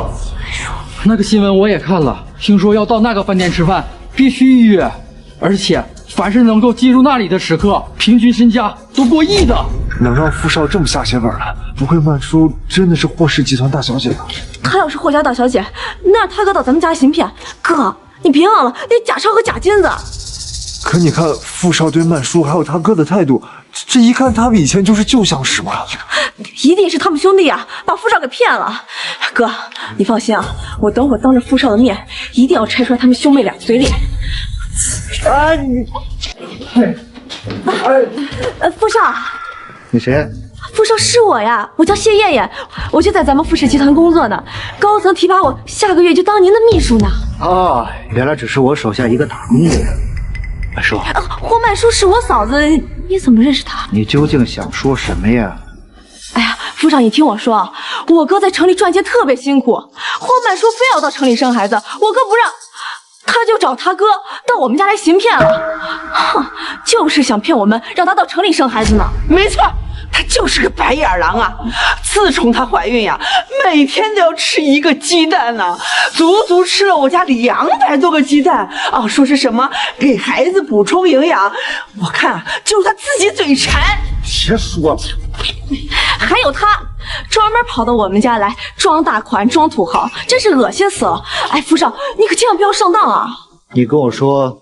那個新聞我也看了，聽說要到那個飯店吃飯必須預約，而且凡是能夠進入那裡的食客，平均身價都過億的。能讓富少這麼下血本的，不會曼叔真的是霍氏集團大小姐吧？他要是霍家大小姐，那是他哥到咱們家行騙。哥，你別忘了那假鈔和假金子。可你看富少對曼叔還有他哥的態度，這一看他們以前就是舊相識嘛。一定是他們兄弟啊，把富少給騙了。哥，你放心啊，我等會兒當着富少的面，一定要拆出來他們兄妹倆嘴臉。哎，你，富少，你誰？富少是我呀，我叫謝燕燕，我就在咱們富氏集團工作呢，高層提拔我，下個月就當您的秘書呢。哦，原來只是我手下一個打工的人。曼叔，霍曼叔是我嫂子，你怎麼認識他？你究竟想說什麼呀？哎呀，副少，你聽我說，我哥在城裡賺錢特別辛苦，霍曼叔非要到城裡生孩子，我哥不讓，他就找他哥到我们家来行骗了，哼，就是想骗我们，让他到城里生孩子呢。没错，他就是个白眼狼啊！自从她怀孕呀，每天都要吃1个鸡蛋呢，足足吃了我家200多个鸡蛋。哦，说是什么给孩子補充營養，我看啊，就是他自己嘴饞。别說了，還有他專門跑到我們家來裝大款、裝土豪，真是惡心死了！哎，傅少，你可千萬不要上當啊！你跟我說，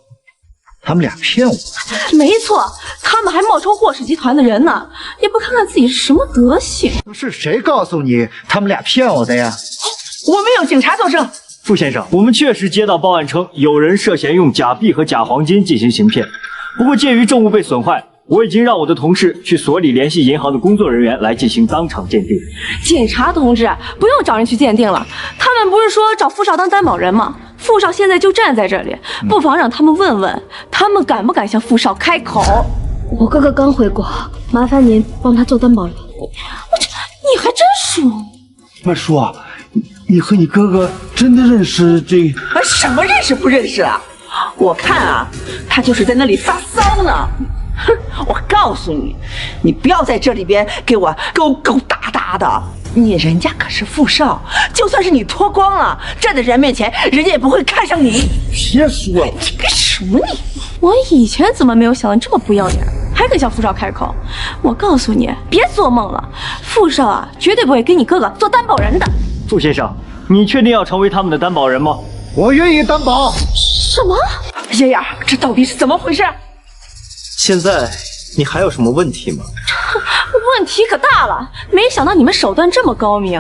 他們倆騙我？沒錯，他們還冒充霍氏集團的人呢，也不看看自己是什麼德行。是誰告訴你他們倆騙我的呀？我們有警察作證。傅先生，我們確實接到報案稱有人涉嫌用假幣和假黃金進行行騙，不過鑑於證物被損壞，我已經讓我的同事去所裡聯繫銀行的工作人員來進行當場鑑定。警察同志，不用找人去鑑定了，他們不是說找傅少當擔保人嗎？傅少現在就站在這裡，不妨讓他們問問，他們敢不敢向傅少開口？我哥哥剛回國，麻煩您幫他做擔保人。你還真熟。曼叔啊，你和你哥哥真的認識這個？什麼認識不認識啊？我看啊，他就是在那裡發騷呢。哼，我告訴你，你不要在這裡邊給我勾勾搭搭的。人家可是傅少，就算是你脫光了，站在人面前，人家也不會看上你。別說了，你幹什麼你？我以前怎麼沒有想到這麼不要臉，還敢向傅少開口？我告訴你，別做夢了，傅少啊，絕對不會給你哥哥做擔保人的。傅先生，你確定要成為他們的擔保人嗎？我願意擔保。什麼？爺爺，這到底是怎麼回事？現在你還有什麼問題嗎？問題可大了，沒想到你們手段這麼高明，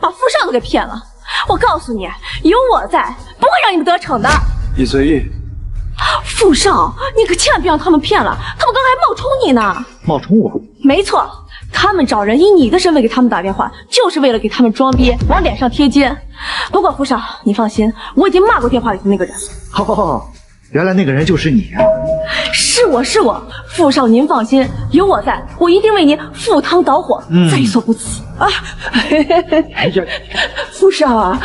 把傅少都給騙了。我告訴你，有我在，不會讓你們得逞的。易隨意，傅少，你可千萬別讓他們騙了，他們剛還冒充你呢。冒充我？沒錯，他們找人以你的身份給他們打電話，就是為了給他們裝逼，往臉上貼金。不過傅少，你放心，我已經罵過電話裡的那個人。好，原來那個人就是你啊！是我，傅少您放心，有我在，我一定為您赴湯蹈火，在所不辭啊！傅少啊，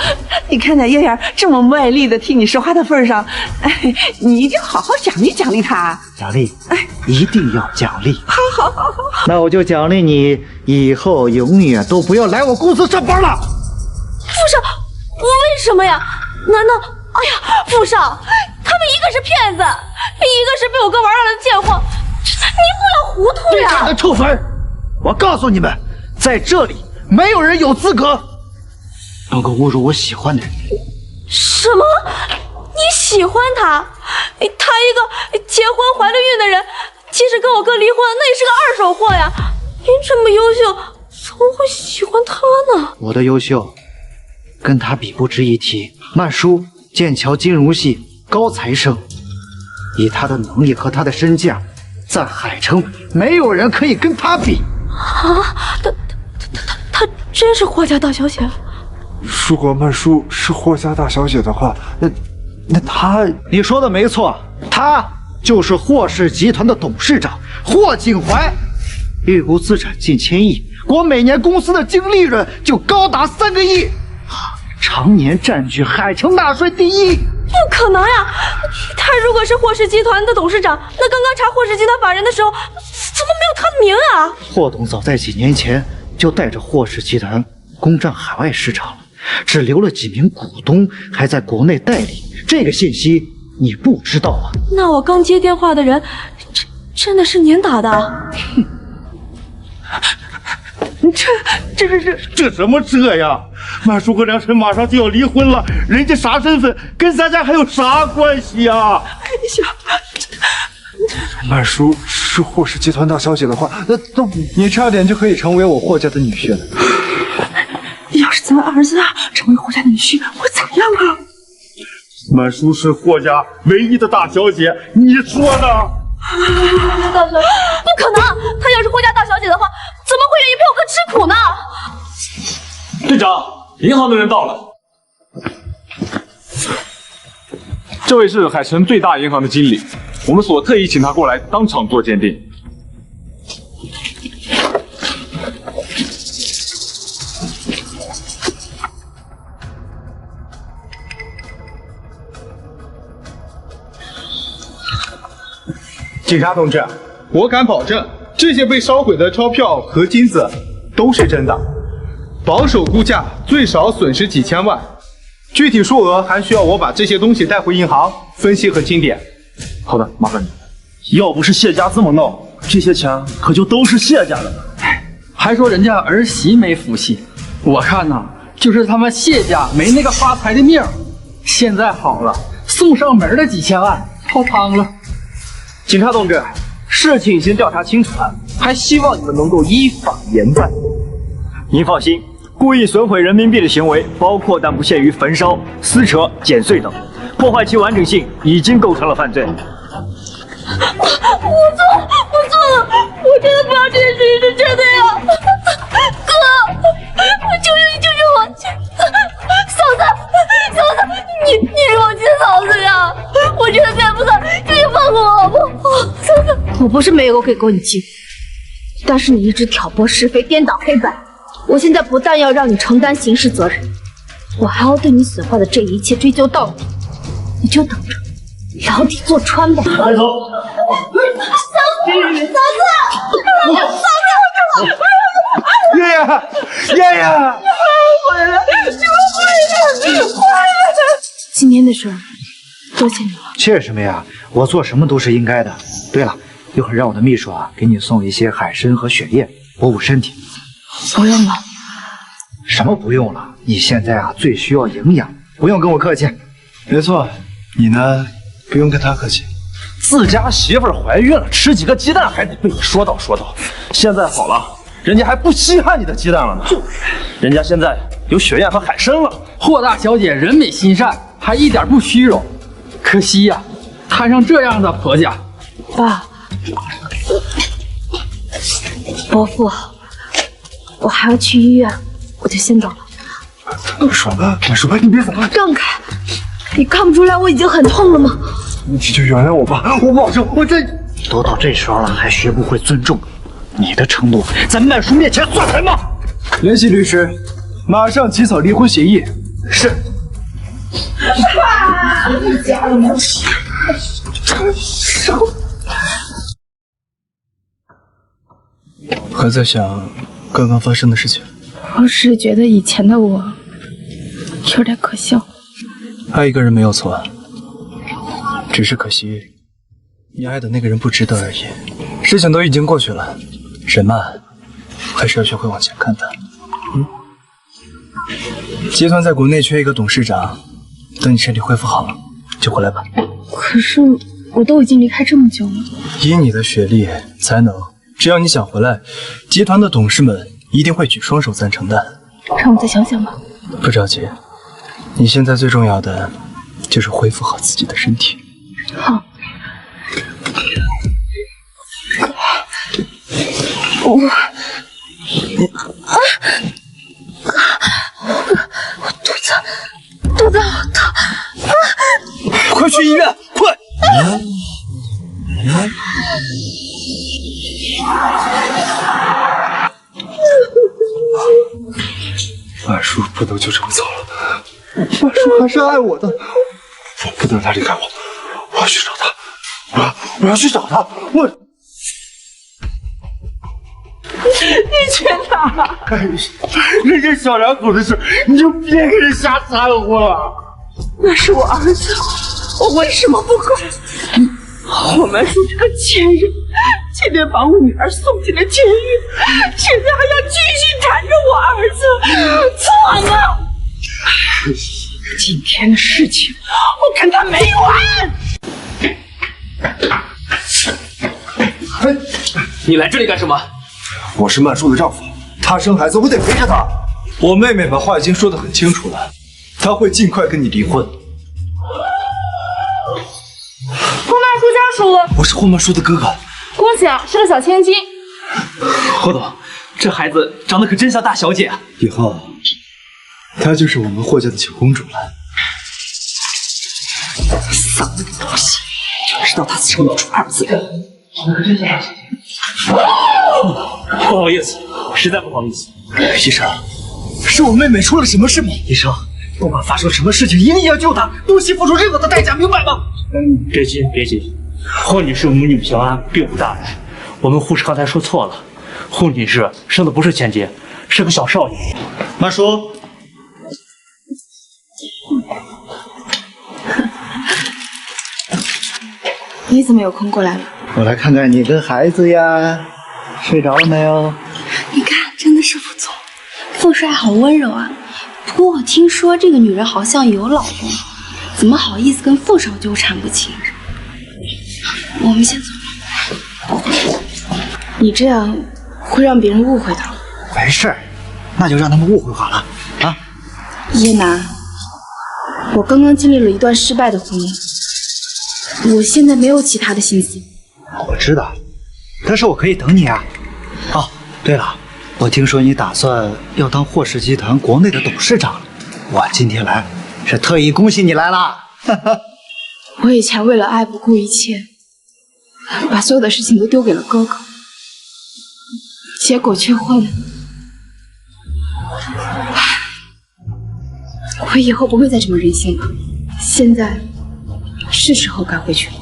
你看在燕燕這麼賣力的替你說話的份上，你一定好好獎勵獎勵他。獎勵，一定要獎勵。好，那我就獎勵你，以後永遠都不要來我公司上班了。傅少，我為什麼呀？難道？哎呀，傅少，他們一個是騙子，一個是被我哥玩到的賤貨，你不要糊塗呀！對的臭粉，我告訴你們，在這裡沒有人有資格能夠侮辱我喜歡的人。什麼？你喜歡他？他一個結婚懷了孕的人，即使跟我哥離婚，那也是個二手貨呀！您這麼優秀，怎麼會喜歡他呢？我的優秀跟他比不值一提。曼叔劍橋金融系高材生，以他的能力和他的身價，在海城沒有人可以跟他比。啊，他真是霍家大小姐？如果曼叔是霍家大小姐的話，那他……你說的沒錯，他就是霍氏集團的董事長霍景懷，預估資產近1000億，國每年公司的淨利潤就高達3個億。常年佔據海城納稅第一。不可能呀！他如果是霍氏集團的董事長，那剛剛查霍氏集團法人的時候，怎麼沒有他的名啊？霍董早在幾年前就帶着霍氏集團攻佔海外市場了，只留了幾名股東還在國內代理。這個信息你不知道啊？那我剛接電話的人，真的是您打的？哼！這什麼這呀？曼叔和梁晨馬上就要離婚了，人家啥身份，跟咱家還有啥關係呀？哎呀，曼叔是霍氏集團大小姐的話，那你差點就可以成為我霍家的女婿了。要是咱兒子啊成為霍家的女婿，會怎樣啊？曼叔是霍家唯一的大小姐，你說呢？大小姐，不可能！她要是霍家大小姐的話，怎麼會願意陪我哥吃苦呢？隊長，銀行的人到了。這位是海城最大銀行的經理，我們所特意請他過來當場做鑑定。警察同志，我敢保证，这些被烧毁的钞票和金子都是真的，保守估价最少损失几千万，具体数额还需要我把这些东西带回银行分析和清点。好的，麻烦你。要不是谢家这么闹，这些钱可就都是谢家的了。还说人家儿媳没福气，我看呐，就是他们谢家没那个发财的命。现在好了，送上门的几千万泡汤了。警察同志，事情已经调查清楚了，还希望你们能够依法严办。您放心，故意损毁人民币的行为，包括但不限于焚烧、撕扯、剪碎等，破坏其完整性，已经构成了犯罪。我错了，我真的不知道这件事情是真的呀！哥，求求你救救我！嫂子，你是我亲嫂子呀！我真的再不敢，求求放过我好不好？嫂子，我不是没有给过你机会，但是你一直挑拨是非、颠倒黑白。我现在不但要让你承担刑事责任，我还要对你损坏的这一切追究到底。你就等着牢底坐穿吧！快走！爷爷，回来！今天的事儿，多谢你了。谢什么呀？我做什么都是应该的。对了，一会儿让我的秘书给你送一些海参和血液，补补身体。不用了。什么不用了？你现在最需要营养，不用跟我客气。没错，你呢，不用跟他客气。自家媳妇儿怀孕了，吃几个鸡蛋还得被你说道。现在好了，人家还不稀罕你的鸡蛋了呢。人家现在有血燕和海参了。霍大小姐人美心善，还一点不虚荣，可惜呀，摊上这样的婆家。爸，伯父，我还要去医院，我就先走了。满叔，你别走！让开！你看不出来我已经很痛了吗？你就原谅我吧，我保证，我这都到这时候了，还学不会尊重，你的程度在曼叔面前算什么？联系律师，马上起草离婚协议。是。还在想刚刚发生的事情？我是觉得以前的我有点可笑。爱一个人没有错，只是可惜你爱的那个人不值得而已。事情都已经过去了，人嘛，还是要学会往前看的。集团在国内缺一个董事长，等你身体恢复好了就回来吧。可是我都已经离开这么久了。以你的学历、才能，只要你想回来，集团的董事们一定会举双手赞成的。让我再想想吧。不着急，你现在最重要的就是恢复好自己的身体。好。我肚子好疼快去医院，快！满叔不能就这么走了，满叔还是爱我的，我不能让他离开我，我要去找他，我要去找他，你去哪？人家小两口的事，你就别给人瞎掺和了。那是我儿子，我为什么不管？我们说这个贱人，前面把我女儿送进了监狱，现在还要继续缠着我儿子，错了！今天的事情，我跟他没完！你来这里干什么？我是曼叔的丈夫，他生孩子，我得陪着他。我妹妹把话已经说得很清楚了，她会尽快跟你离婚。霍曼叔家属，我是霍曼叔的哥哥。恭喜啊，是个小千金。霍总，这孩子长得可真像大小姐啊！以后，她就是我们霍家的小公主了。丧了个东西，就知道他生得出儿子来。长得可真像大小姐。不好意思，实在不好意思。医生，是我妹妹出了什么事吗？医生，不管发生什么事情，一定要救她，不惜付出任何的代价，明白吗？别急，别急，霍女士母女平安，并无大碍。我们护士刚才说错了，霍女士生的不是千金，是个小少爷。曼叔，你怎么有空过来了？我来看看你跟孩子呀，睡着了没有？你看，真的是不错，傅帅好温柔啊。不过我听说这个女人好像有老公，怎么好意思跟傅少纠纏不清？我们先走了，你这样会让别人误会的。没事，那就让他们误会好了啊。叶楠，我刚刚经历了一段失败的婚姻，我现在没有其他的心思。我知道，但是我可以等你啊。哦，对了，我听说你打算要当霍氏集团国内的董事长了，我今天来是特意恭喜你来了。我以前为了爱不顾一切，把所有的事情都丢给了哥哥，结果却换了。我以后不会再这么任性了，现在是时候该回去了。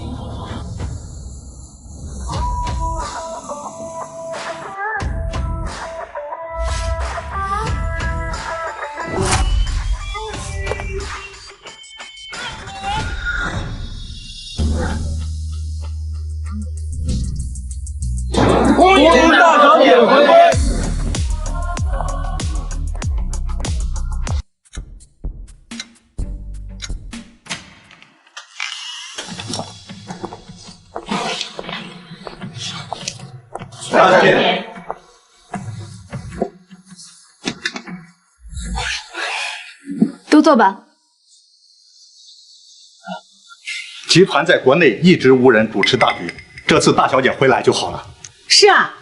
欢迎大小姐回归。大小姐，都坐吧。集团在国内一直无人主持大局，这次大小姐回来就好了。是啊，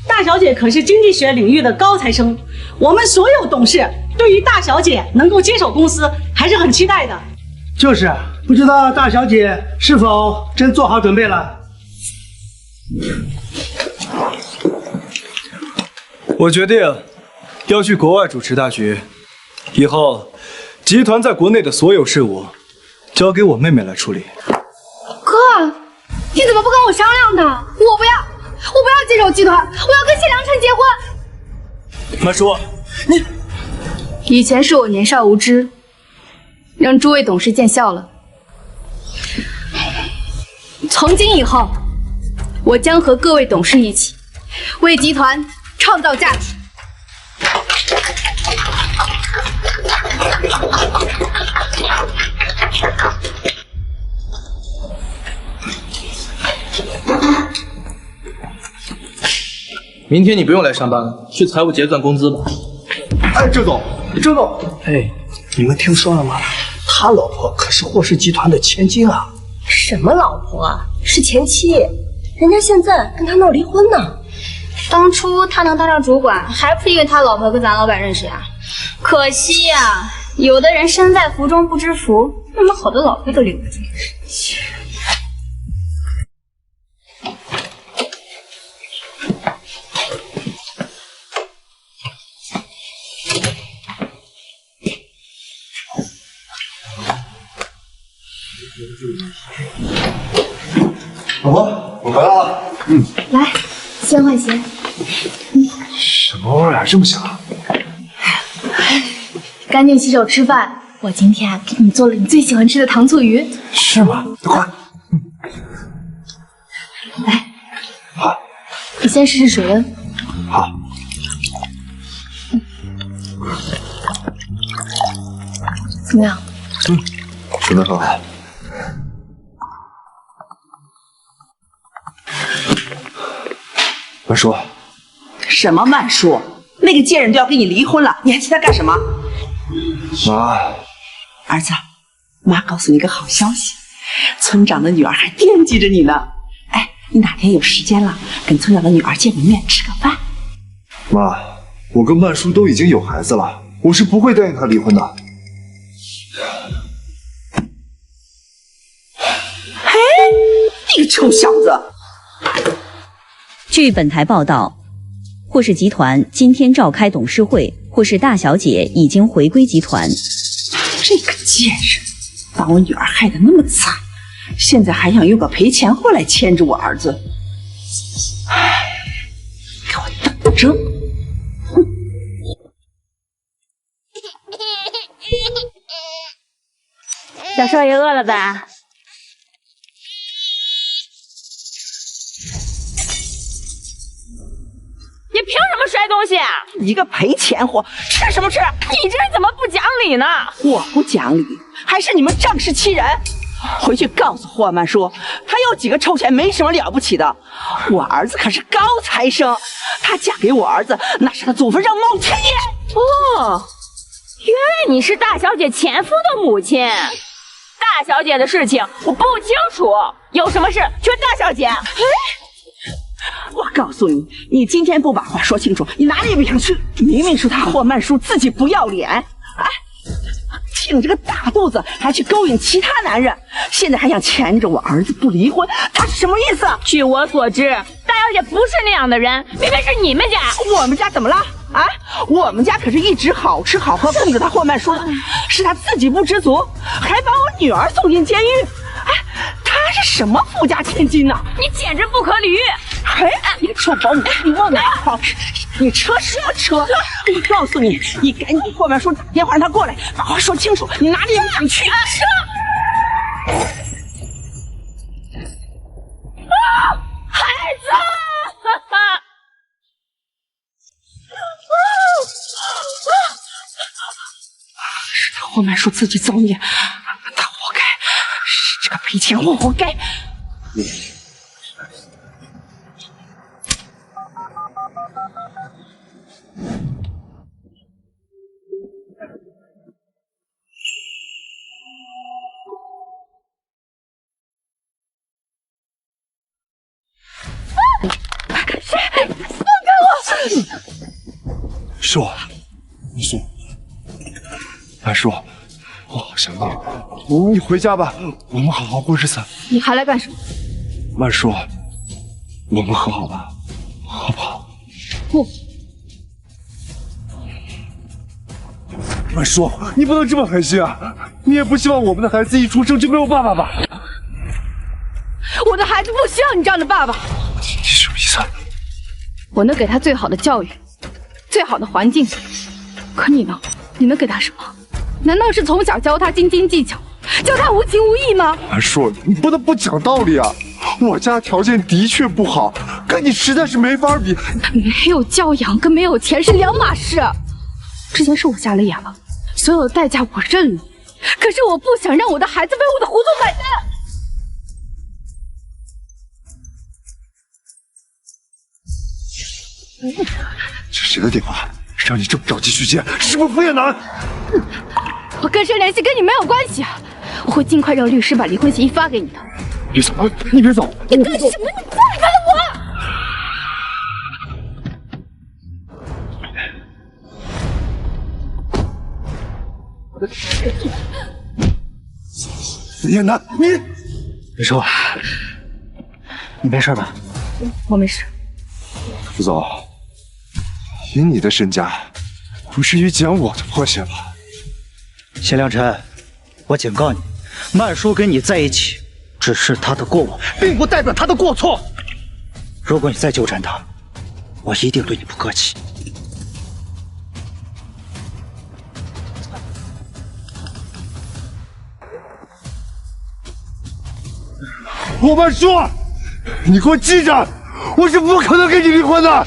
大小姐可是经济学领域的高材生，我们所有董事对于大小姐能够接手公司还是很期待的。就是，不知道大小姐是否真做好准备了？我决定要去国外主持大局，以后集团在国内的所有事务交给我妹妹来处理。哥，你怎么不跟我商量的？我不要接手集团，我要跟谢良辰结婚。曼叔，以前是我年少无知，让诸位董事见笑了。从今以后，我将和各位董事一起，为集团创造价值。明天你不用来上班了，去财务结算工资吧。哎，郑总，哎，你们听说了吗？他老婆可是霍氏集团的千金啊！什么老婆啊？是前妻，人家现在跟他闹离婚呢。当初他能当上主管，还不是因为他老婆跟咱老板认识呀？可惜呀，有的人身在福中不知福，那么好的老婆都留不住。老婆，我回来了。来，先换鞋。什么味儿这么香？赶紧洗手吃饭。我今天啊，给你做了你最喜欢吃的糖醋鱼。是吗？快。来，好，你先试试水温。好。怎么样？水温很好。曼叔，什么曼叔？那个贱人都要跟你离婚了，你还气他干什么？妈，儿子，妈告诉你个好消息，村长的女儿还惦记着你呢。哎，你哪天有时间了，跟村长的女儿见个面，吃个饭。妈，我跟曼叔都已经有孩子了，我是不会答应他离婚的。嘿，你个臭小子！据本台报道，霍氏集团今天召开董事会，霍氏大小姐已经回归集团。这个贱人，把我女儿害得那么惨，现在還想用個賠錢貨來牽着我兒子，唉，給我等着！小少爺餓了吧？你凭什麼摔東西啊？一個賠錢貨，吃什麼吃？你這人怎麼不講理呢？我不講理，還是你們仗勢欺人！回去告訴霍曼說，他有幾個臭錢沒什麼了不起的。我兒子可是高材生，她嫁給我兒子那是他祖墳上冒青煙。哦，原來你是大小姐前夫的母親。大小姐的事情我不清楚，有什麼事去問大小姐。哎，我告訴你，你今天不把話說清楚，你哪裡也不想去。明明是他霍曼叔自己不要臉，哎，挺着個大肚子還去勾引其他男人，現在還想纏着我兒子不離婚，他是什麼意思？據我所知，大小姐不是那樣的人，明明是你们家。我們家怎麼了？啊，我們家可是一直好吃好喝供着他霍曼叔的，是他自己不知足，還把我女兒送進監獄。哎，他是什麼富家千金呢？你簡直不可理喻！哎，你个臭保姆，你往哪跑？你扯什麼扯？我告訴你，你趕緊給霍曼叔打電話讓他過來，把話說清楚。你哪裡也不想去。孩子！是他霍曼叔自己造孽，他活該，是這個賠錢貨活該。叔，叔，曼叔，我好想你，你回家吧，我們好好過日子。你還來幹什麼？曼叔，我們和好吧，好不好？不。曼叔，你不能這麼狠心啊！你也不希望我們的孩子一出生就沒有爸爸吧？我的孩子不需要你這樣的爸爸。你什麼意思？我能給他最好的教育，最好的環境，可你呢？你能給他什麼？難道是從小教他斤斤計較，教他無情無義嗎？曼叔，你不能不講道理啊！我家條件的確不好，跟你實在是沒法比。沒有教養跟沒有錢是兩碼事。之前是我瞎了眼了，所有的代價我認了，可是我不想讓我的孩子為我的糊塗買單。這是誰的電話？讓你這麼着急去接，是不是敷衍男？我跟誰聯繫跟你沒有關係，我會盡快讓律師把離婚協議發給你的。別走，你別走！你幹什麼？你放開我！敷衍男，你李叔，你沒事吧？我沒事。副總，以你的身價，不至於撿我的破鞋吧？謝良辰，我警告你，曼叔跟你在一起，只是他的過往，並不代表他的過錯。如果你再糾纏他，我一定對你不客氣。我曼叔，你給我記着，我是不可能跟你離婚的。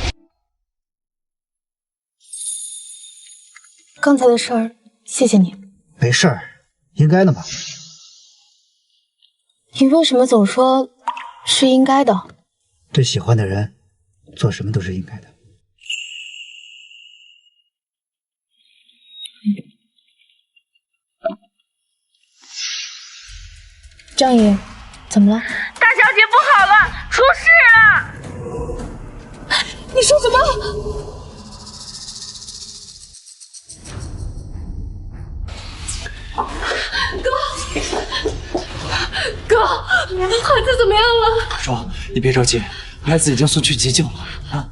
剛才的事兒，謝謝你。沒事兒，應該的嘛。你為什麼總說是應該的？對喜歡的人，做什麼都是應該的。張宇，怎麼了？大小姐不好了，出事了！你說什麼？哥，孩子怎麼樣了？说，你別着急，孩子已經送去急救了啊！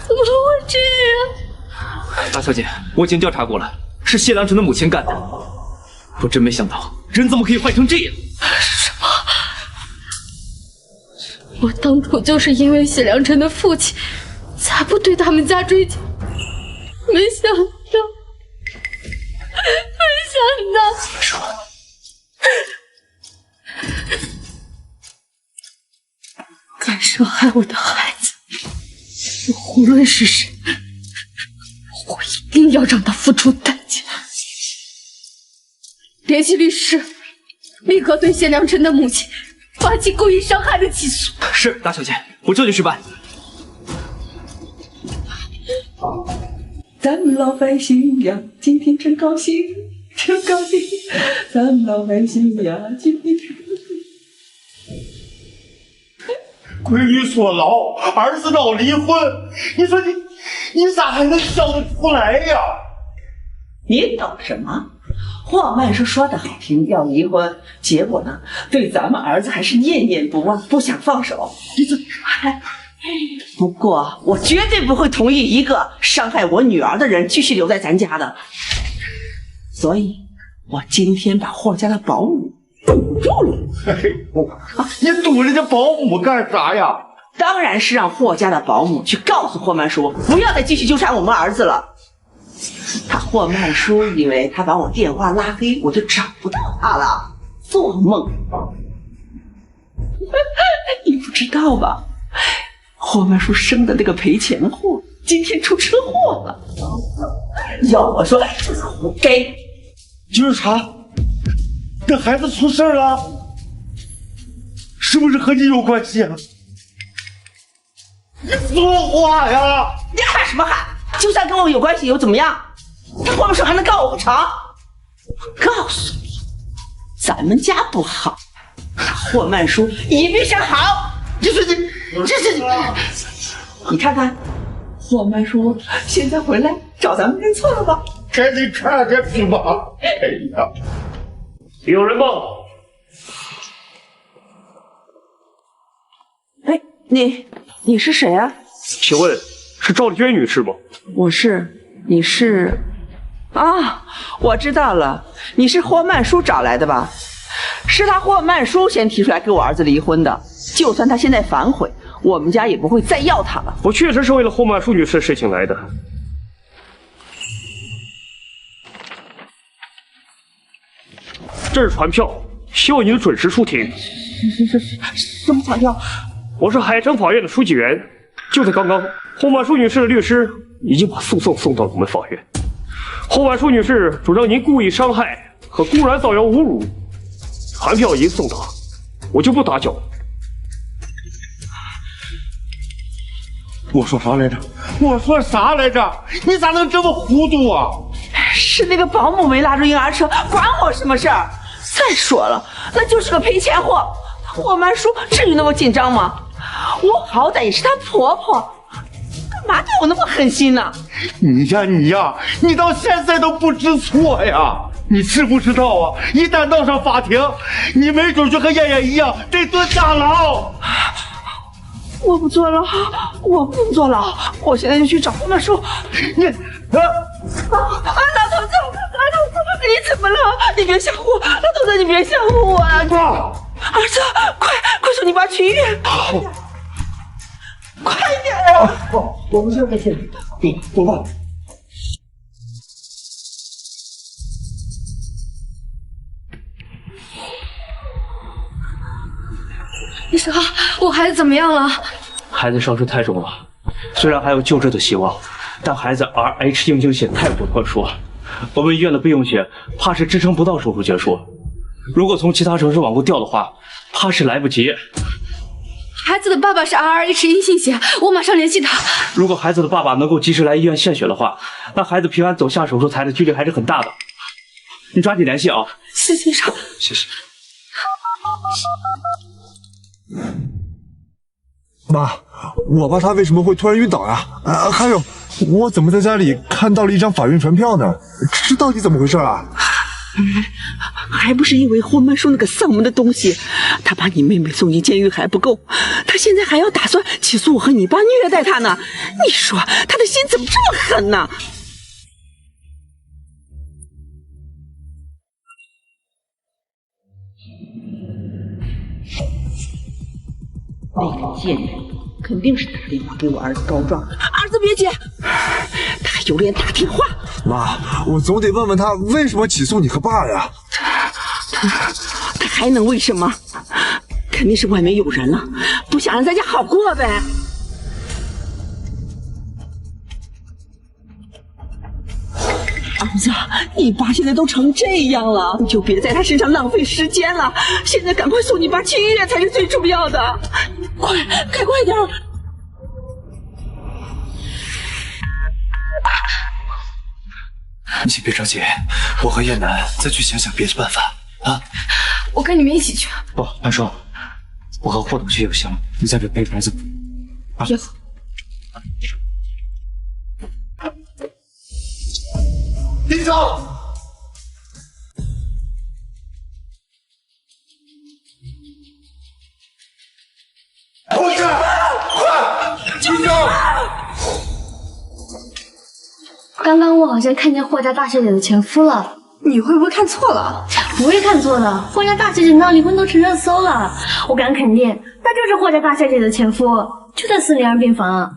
怎麼會這樣？大小姐，我已經調查過了，是謝良辰的母親幹的。我真沒想到，人怎麼可以壞成這樣？我當初就是因為謝良辰的父親，才不對他們家追究。沒想到，敢傷害我的孩子，無論是誰，我一定要讓他付出代價。聯繫律師，立刻對謝良辰的母親發起故意傷害的起訴。是，大小姐，我这就去辦。咱们老百姓呀，今天真高興，真高興。咱們老百姓呀，今天真高興。闺女坐牢，兒子鬧離婚，你說你咋還能笑得出來呀？你懂什麼？霍曼叔說的好聽，要離婚，結果呢，對咱們兒子還是念念不忘，不想放手。不過我絕對不會同意一個傷害我女兒的人繼續留在咱家的，所以我今天把霍家的保姆堵住了。你堵人家保姆幹啥呀？當然是讓霍家的保姆去告訴霍曼叔，不要再繼續糾纏我們兒子了。他霍曼叔以為他把我電話拉黑，我就找不到他了，做夢。你不知道吧？霍曼叔生的那個賠錢貨今天出車禍了，要我說就是活該。就是啥？那孩子出事了，是不是和你有關係啊？你说話呀！你喊什麼喊？就算跟我有關係又怎麼樣？他霍曼叔還能告我不成？告訴你，咱們家不好，霍曼叔一定想好。这是你看看，霍曼叔现在回来找咱们认错了吧？赶緊看看去吧！哎呀，有人嗎？哎，你是誰啊？請問是趙麗娟女士嗎？我是，你是？啊，我知道了，你是霍曼叔找來的吧？是他霍曼叔先提出來跟我兒子離婚的，就算他現在反悔，我們家也不會再要他了。我確實是為了霍曼叔女士的事情來的。這是傳票，希望您準時出庭。什麼傳票？我是海城法院的書記員，就在剛剛，霍曼叔女士的律師已經把訴訟送到了我們法院。霍曼叔女士主張您故意傷害和公然造謠侮辱，傳票已經送到，我就不打攪。我說啥來着？我說啥來着？你咋能這麼糊塗啊？是那個保姆沒拉住嬰兒車，關我什麼事兒？再說了，那就是個賠錢貨。霍曼叔至於那麼緊張嗎？我好歹也是她婆婆，幹嘛對我那麼狠心呢？你呀，你到現在都不知錯呀！你知不知道啊？一旦鬧上法庭，你沒準就和燕燕一樣得蹲大牢。我不坐牢，我不能坐牢，我現在就去找霍曼叔。你老头子，你怎麼了？你別嚇我，老頭子，你別嚇我啊！兒子，快送你爸去醫院！快點啊！我們現在去，走吧。醫生，我孩子怎麼樣了？孩子傷勢太重了，雖然還有救治的希望，但孩子 RH 硬淨血太過特殊，我們醫院的備用血怕是支撐不到手術結束。如果從其他城市往過調的話，怕是來不及。孩子的爸爸是 RH 陰性血，我馬上聯繫他。如果孩子的爸爸能夠及時來醫院獻血的話，那孩子平安走下手術台的幾率還是很大的。你抓緊聯繫啊！謝謝醫生。謝謝。媽，我爸他為什麼會突然暈倒呀？還有，我怎麼在家裡看到了一張法院傳票呢？這到底怎麼回事啊？還不是因為霍曼叔那個喪門的東西，他把你妹妹送進監獄還不夠，他現在還要打算起訴我和你爸虐待他呢。你說他的心怎麼這麼狠呢？那个贱人肯定是打电话给我儿子告状。儿子别接，他还有脸打电话？妈，我总得问问他为什么起诉你和爸呀？他还能为什么？肯定是外面有人了，不想让咱家好过呗。儿子，你爸现在都成这样了，你就别在他身上浪费时间了。现在赶快送你爸去医院才是最重要的，快点！你先别着急，我和叶楠再去想想别的办法啊。我跟你们一起去。不，安叔，我和霍总去就行，你在这陪孩子。也好。林总，同志，快！林总，刚刚我好像看见霍家大小姐的前夫了，你会不会看错了？不会看错的，霍家大小姐闹离婚都成热搜了，我敢肯定，那就是霍家大小姐的前夫，就在402病房。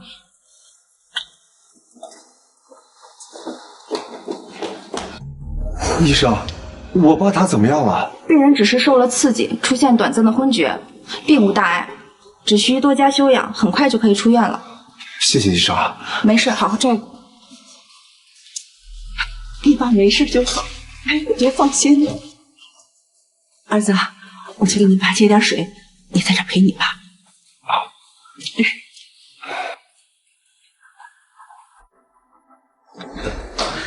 医生，我爸他怎么样了？病人只是受了刺激，出现短暂的昏厥，并无大碍，只需多加休养，很快就可以出院了。谢谢医生。没事，好好照顾。你爸没事就好，你就放心了。儿子，我去给你爸接点水，你在这陪你爸。好。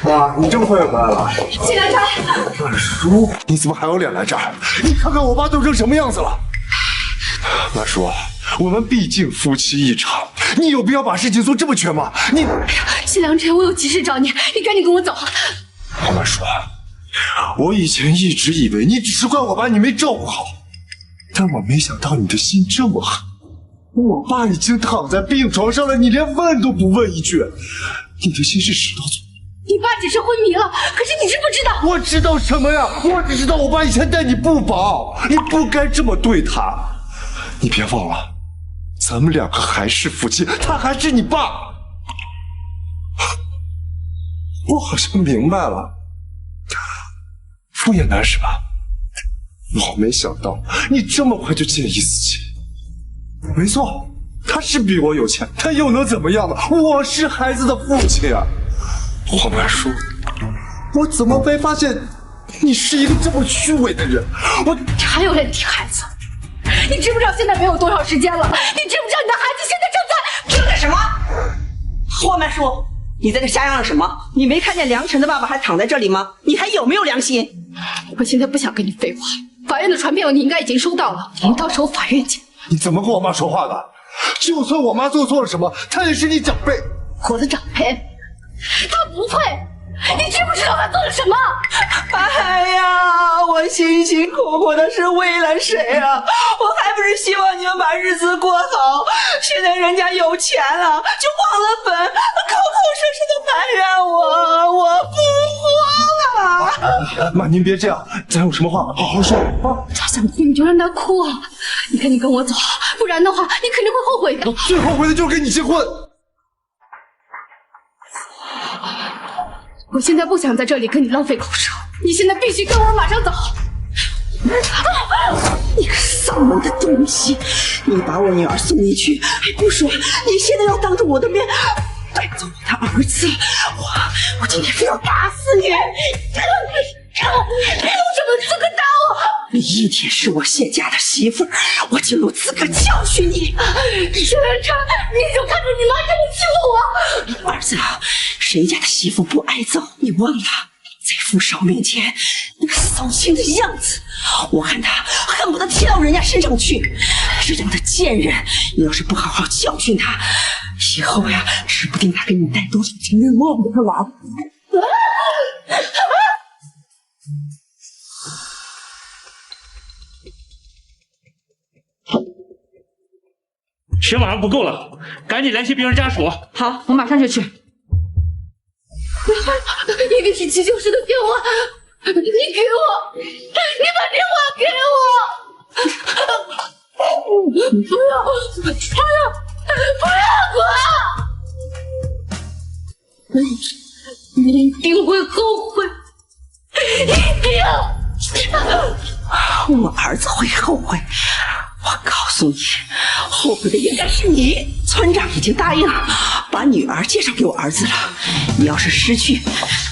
妈，你这么快就回来了？谢良辰，曼叔，你怎么还有脸来这儿？你看看我爸都成什么样子了！曼叔，我们毕竟夫妻一场，你有必要把事情做这么绝吗？你，谢良辰，我有急事找你，你赶紧跟我走。曼叔，我以前一直以为你只是怪我把你没照顾好，但我没想到你的心这么狠。我爸已经躺在病床上了，你连问都不问一句，你的心是石头做的。你爸只是昏迷了，可是你知不知道？我知道什么呀？我只知道我爸以前待你不薄，你不该这么对他。你别忘了，咱们两个还是夫妻，他还是你爸。我好像明白了，傅也难是吧？我没想到你这么快就见异思迁。没错，他是比我有钱，他又能怎么样呢？我是孩子的父親啊。黄曼叔，我怎么没发现你是一个这么虚偽的人？我还有脸提孩子？你知不知道现在没有多少时间了？你知不知道你的孩子现在正在……听的什么？黄曼叔，你在这瞎嚷嚷什么？你没看见良辰的爸爸还躺在这里吗？你还有没有良心？我现在不想跟你废话，法院的传票你应该已经收到了，我们到时候法院见。你怎么跟我妈说话的？就算我妈做错了什么，她也是你長輩。我的長輩？他不配！你知不知道他做了什麼？哎呀，我辛辛苦苦的是為了誰啊？我還不是希望你們把日子過好。現在人家有錢了，就忘了本，口口聲聲的埋怨我，我不活了。媽，您別這樣，咱有什麼話好好說啊！他想哭你就讓他哭啊！你趕緊跟我走，不然的話你肯定會後悔的。我最後悔的就是跟你結婚。我現在不想在這裡跟你浪費口舌，你現在必須跟我馬上走。你個掃門的東西！你把我女兒送進去，還不說，你現在要當着我的面帶走我的兒子，我今天非要打死你！你有什麼資格打我？你一天是我謝家的媳婦兒，我就有資格教訓你。謝良辰，你就看着你媽這麼欺負我！兒子，誰家的媳婦不挨揍？你忘了在父少面前那個掃興的樣子？我看他恨不得踢到人家身上去。這樣的賤人，你要是不好好教訓他，以後呀，指不定他給你帶多少情人夢的了。全晚上不夠了，趕緊聯繫病人家屬。好，我馬上就去。一個是急救室的電話，你給我，你把電話給我。你一定会后悔，一定！我儿子会后悔？我告诉你，后悔的应该是你。村长已经答应把女儿介绍给我儿子了，你要是失去，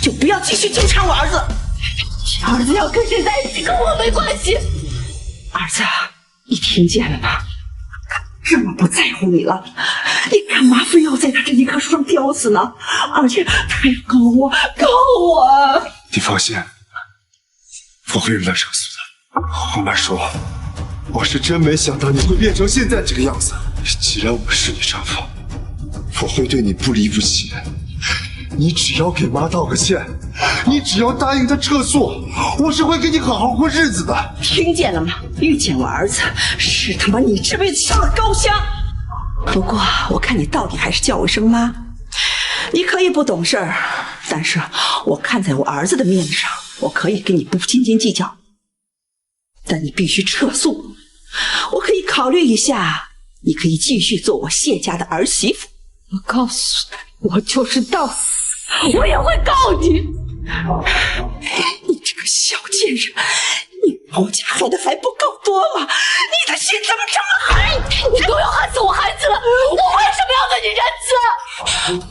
就不要继续纠缠我儿子。你儿子要跟谁在一起，跟我没关系。儿子，你听见了吗？这么不在乎你了，你干嘛非要在他这一棵树上吊死呢？而且他还要告我！你放心，我会原谅上诉的。后面说，我是真没想到你会变成现在这个样子。既然我是你丈夫，我会对你不离不棄。你只要给妈道个歉，你只要答应她撤诉，我是会跟你好好过日子的。听见了吗？遇见我儿子是他妈你这辈子上的高香。不过我看你到底还是叫我一声媽。你可以不懂事儿，但是我看在我兒子的面子上，我可以跟你不斤斤計較。但你必須撤訴。我可以考慮一下，你可以繼續做我謝家的兒媳婦。我告訴你，我就是到死我也會告你！你這個小賤人，你把我家害得還不夠多嗎？你的心怎麼這麼狠？你都要害死我孩子了，我為什麼要跟你認字？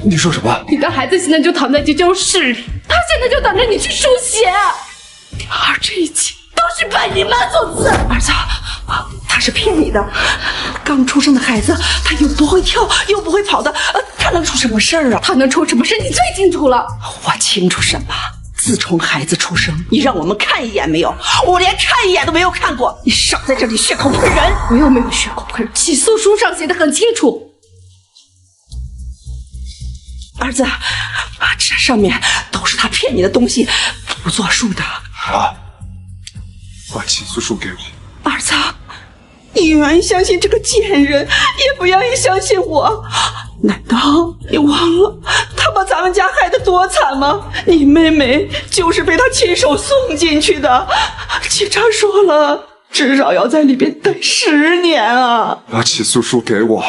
你說什麼？你的孩子現在就躺在急救室裡，他現在就等着你去輸血，而這一切都是拜你媽所賜。兒子，他是騙你的。剛出生的孩子，他又不會跳，又不會跑的，他能出什麼事兒啊？他能出什麼事？你最清楚了。我清楚什麼？自從孩子出生，你讓我們看一眼沒有？我連看一眼都沒有看過。你少在這裡血口噴人！我又沒有血口噴人，起訴書上寫得很清楚。兒子，這上面都是他騙你的東西，不作數的。啊，把起訴書給我。兒子，你願意相信這個賤人，也不願意相信我。難道你忘了他把咱們家害得多慘嗎？你妹妹就是被他親手送進去的，警察說了，至少要在裡邊待10年啊！把起訴書給我。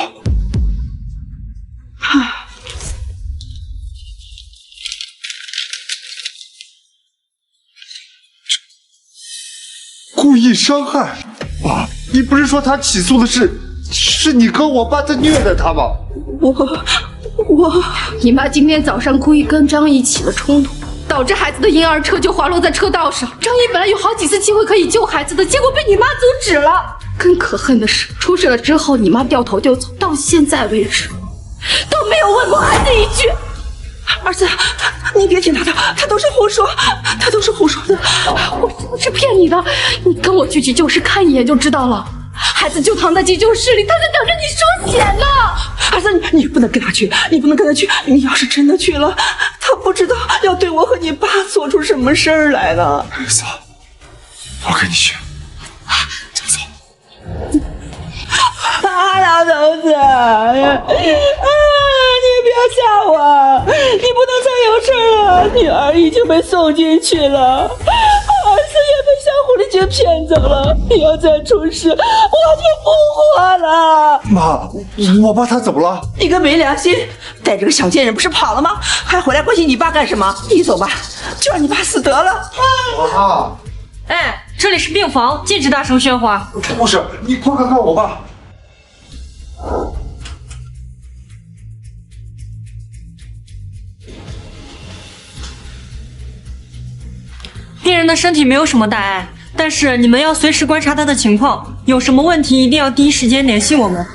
故意傷害啊！你不是說他起訴的是你和我爸在虐待他嗎？你媽今天早上故意跟張毅起了衝突，導致孩子的嬰兒車就滑落在車道上。張毅本來有好幾次機會可以救孩子的，結果被你媽阻止了。更可恨的是，出事了之後你媽掉頭就走，到現在為止都沒有問過孩子一句。兒子，你別聽他的，他都是胡說，他都是胡說的。我是不是騙你的？你跟我去急救室看一眼就知道了。孩子就躺在急救室裡，他在等着你輸血呢。兒子，你不能跟他去，你不能跟他去。你要是真的去了，他不知道要對我和你爸做出什麼事兒來呢。走，我跟你去。走。老頭子，你不要嚇我，你不能再有事了。女兒已經被送進去了，兒子也被小狐狸精騙走了。你要再出事，我就不活了。媽，我爸他怎麼了？你個沒良心，帶着個小賤人不是跑了嗎？還回來關心你爸幹什麼？你走吧，就讓你爸死得了。媽，哎，這裡是病房，禁止大聲喧嘩。護士，你快看看我爸。病人的身體沒有什麼大礙，但是你們要隨時觀察他的情況，有什麼問題一定要第一時間聯繫我們。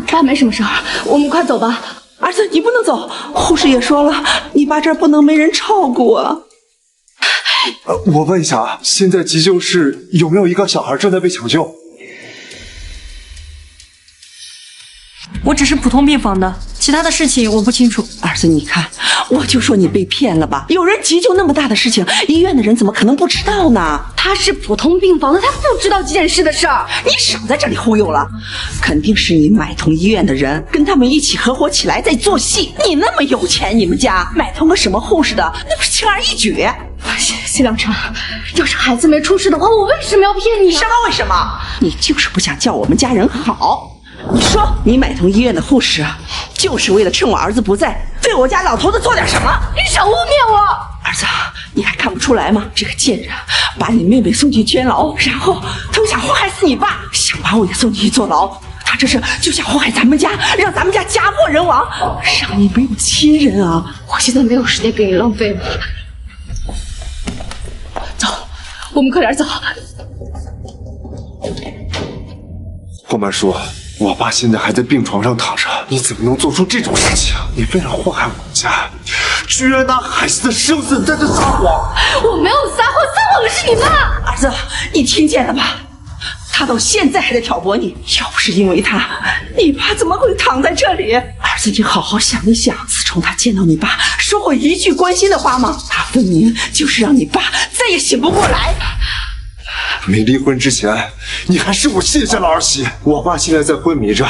爸沒什麼事兒，我們快走吧。兒子，你不能走，護士也說了，你爸這兒不能沒人照顧啊。我問一下啊，現在急救室有沒有一個小孩正在被搶救？我只是普通病房的，其他的事情我不清楚。兒子，你看，我就說你被騙了吧？有人急救那麼大的事情，醫院的人怎麼可能不知道呢？他是普通病房的，他不知道這件事的事兒。你少在這裡忽悠了，肯定是你買通醫院的人，跟他們一起合夥起來在做戲。你那麼有錢，你們家買通個什麼護士的，那不是輕而易舉？谢良辰，要是孩子没出事的话，我为什么要骗你？什么为什么？你就是不想叫我们家人好。你说你买通医院的护士，就是为了趁我儿子不在，对我家老头子做点什么？你想污蔑我？儿子，你还看不出来吗？这个贱人把你妹妹送进监牢，然后他又想祸害死你爸，想把我也送进去坐牢。他这是就想祸害咱们家，让咱们家家破人亡，让你没有亲人啊！我现在没有时间给你浪费了。走，我们快点走。霍曼叔，我爸现在还在病床上躺着，你怎么能做出这种事情？你为了祸害我们家，居然拿孩子的生死在这撒谎！我没有撒谎，撒谎的是你妈！儿子，你听见了吧？他到现在还在挑拨你，要不是因为他，你爸怎么会躺在这里？儿子，你好好想一想，自从他见到你爸，说过一句关心的话吗？他分明就是让你爸再也醒不过来。没离婚之前，你还是我谢家的儿媳，我爸现在在昏迷着，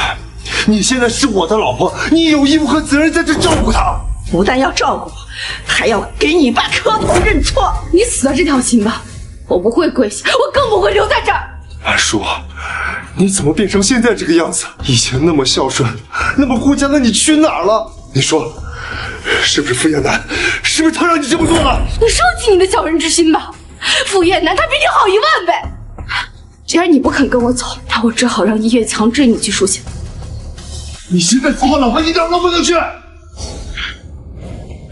你现在是我的老婆，你有义务和责任在这照顧他。不但要照顧，還要給你爸磕頭認錯。你死了這條心吧，我不會跪下，我更不會留在這兒。安叔，你怎麼變成現在這個樣子？以前那麼孝順，那麼顧家的你去哪兒了？你說，是不是傅燕南？是不是他讓你這麼做的？你收起你的小人之心吧，傅燕南他比你好10000倍。既然你不肯跟我走，那我只好讓醫院強制你去輸血。你現在我老婆一點都不能去。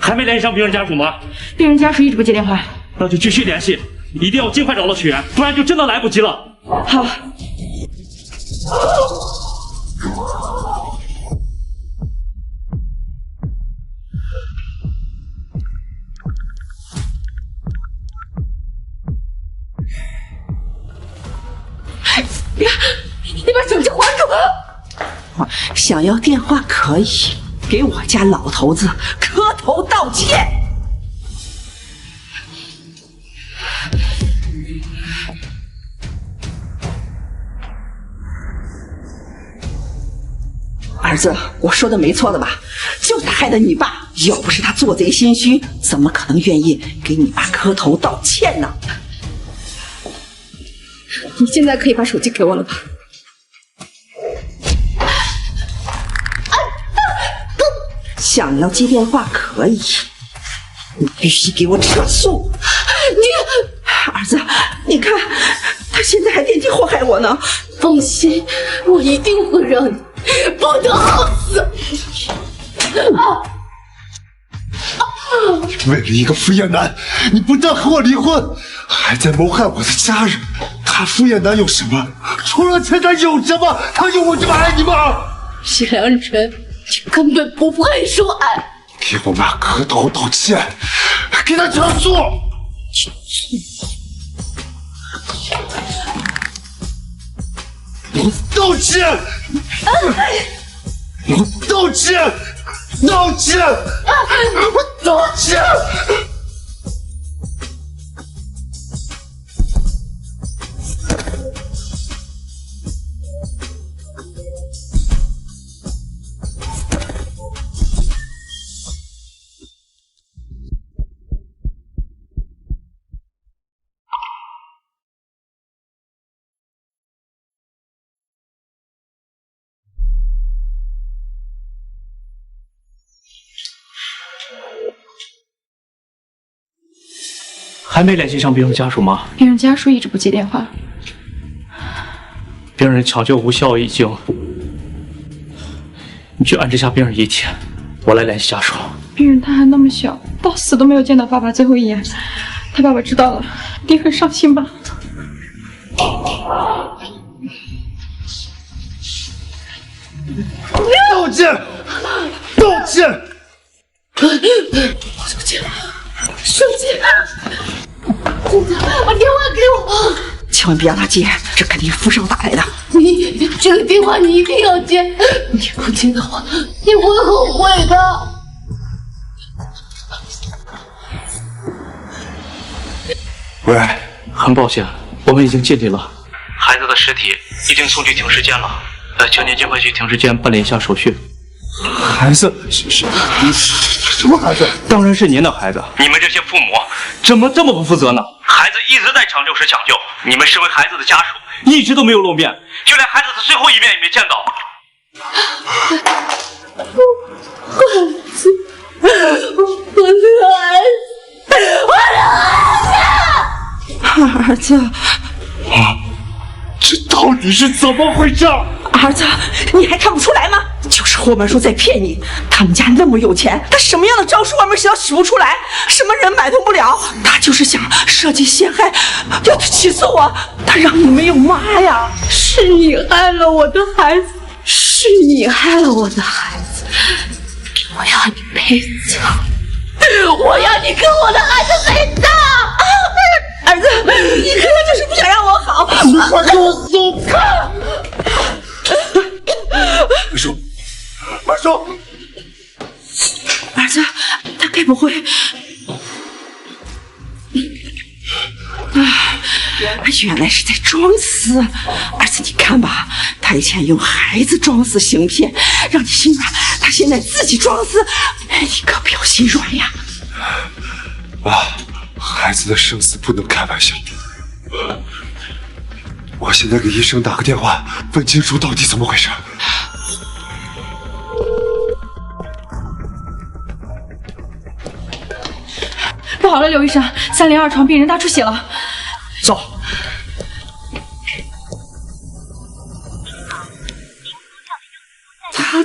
還沒聯繫上病人家屬嗎？病人家屬一直不接電話。那就繼續聯繫，一定要盡快找到血源，不然就真的來不及了。好。你把手機還給我！想要電話可以，給我家老頭子磕頭道歉。兒子，我說的沒錯的吧？就是他害得你爸，要不是他做賊心虛，怎麼可能願意給你爸磕頭道歉呢？你現在可以把手機給我了吧？想要接電話可以，你必須給我撤訴。你兒子，你看他現在還惦記禍害我呢。放心，我一定會讓你不得好死。為了一個傅燕南，你不但和我離婚，還在謀害我的家人。他傅燕南有什麼？除了錢，他有什麼？他有我這麼愛你嗎？謝良辰，你根本不配受愛。給我媽磕頭道歉，給他撤訴。我道歉！我道歉！道歉！我道歉！還沒聯繫上病人家屬嗎？病人家屬一直不接電話。病人搶救無效已經，你去安置下病人遺體，我來聯繫家屬。病人他還那麼小，到死都沒有見到爸爸最後一眼，他爸爸知道了，一定很傷心吧？道歉！道歉！手機，手機！真的，把電話給我！千萬別讓他接，這肯定是富商打來的。你這個電話你一定要接，你不接的話，你會後悔的。喂，很抱歉，我們已經盡力了。孩子的屍體已經送去停屍間了，請您盡快去停屍間辦理一下手續。孩子是什么孩子？当然是您的孩子。你们这些父母怎么这么不负责呢？孩子一直在抢救室抢救，你们身为孩子的家属，一直都没有露面，就连孩子的最后一面也没见到。兒子，這到底是怎麼回事？兒子，你還看不出來嗎？就是霍曼叔在騙你。他們家那麼有錢，他什麼樣的招數外面使都使不出來，什麼人買通不了。他就是想設計陷害，要起訴我。他讓你沒有媽呀！是你害了我的孩子，是你害了我的孩子，我要你賠償，我要你跟我的孩子賠償。兒子，你根本就是不想讓我好。快給我走開！曼叔，兒子，他該不會……原來是在裝死。兒子，你看吧，他以前用孩子裝死行騙，讓你心軟，他現在自己裝死，你可不要心軟呀！啊，孩子的生死不能開玩笑。我現在給醫生打個電話，問清楚到底怎麼回事。不好了，劉醫生，302床病人大出血了。走。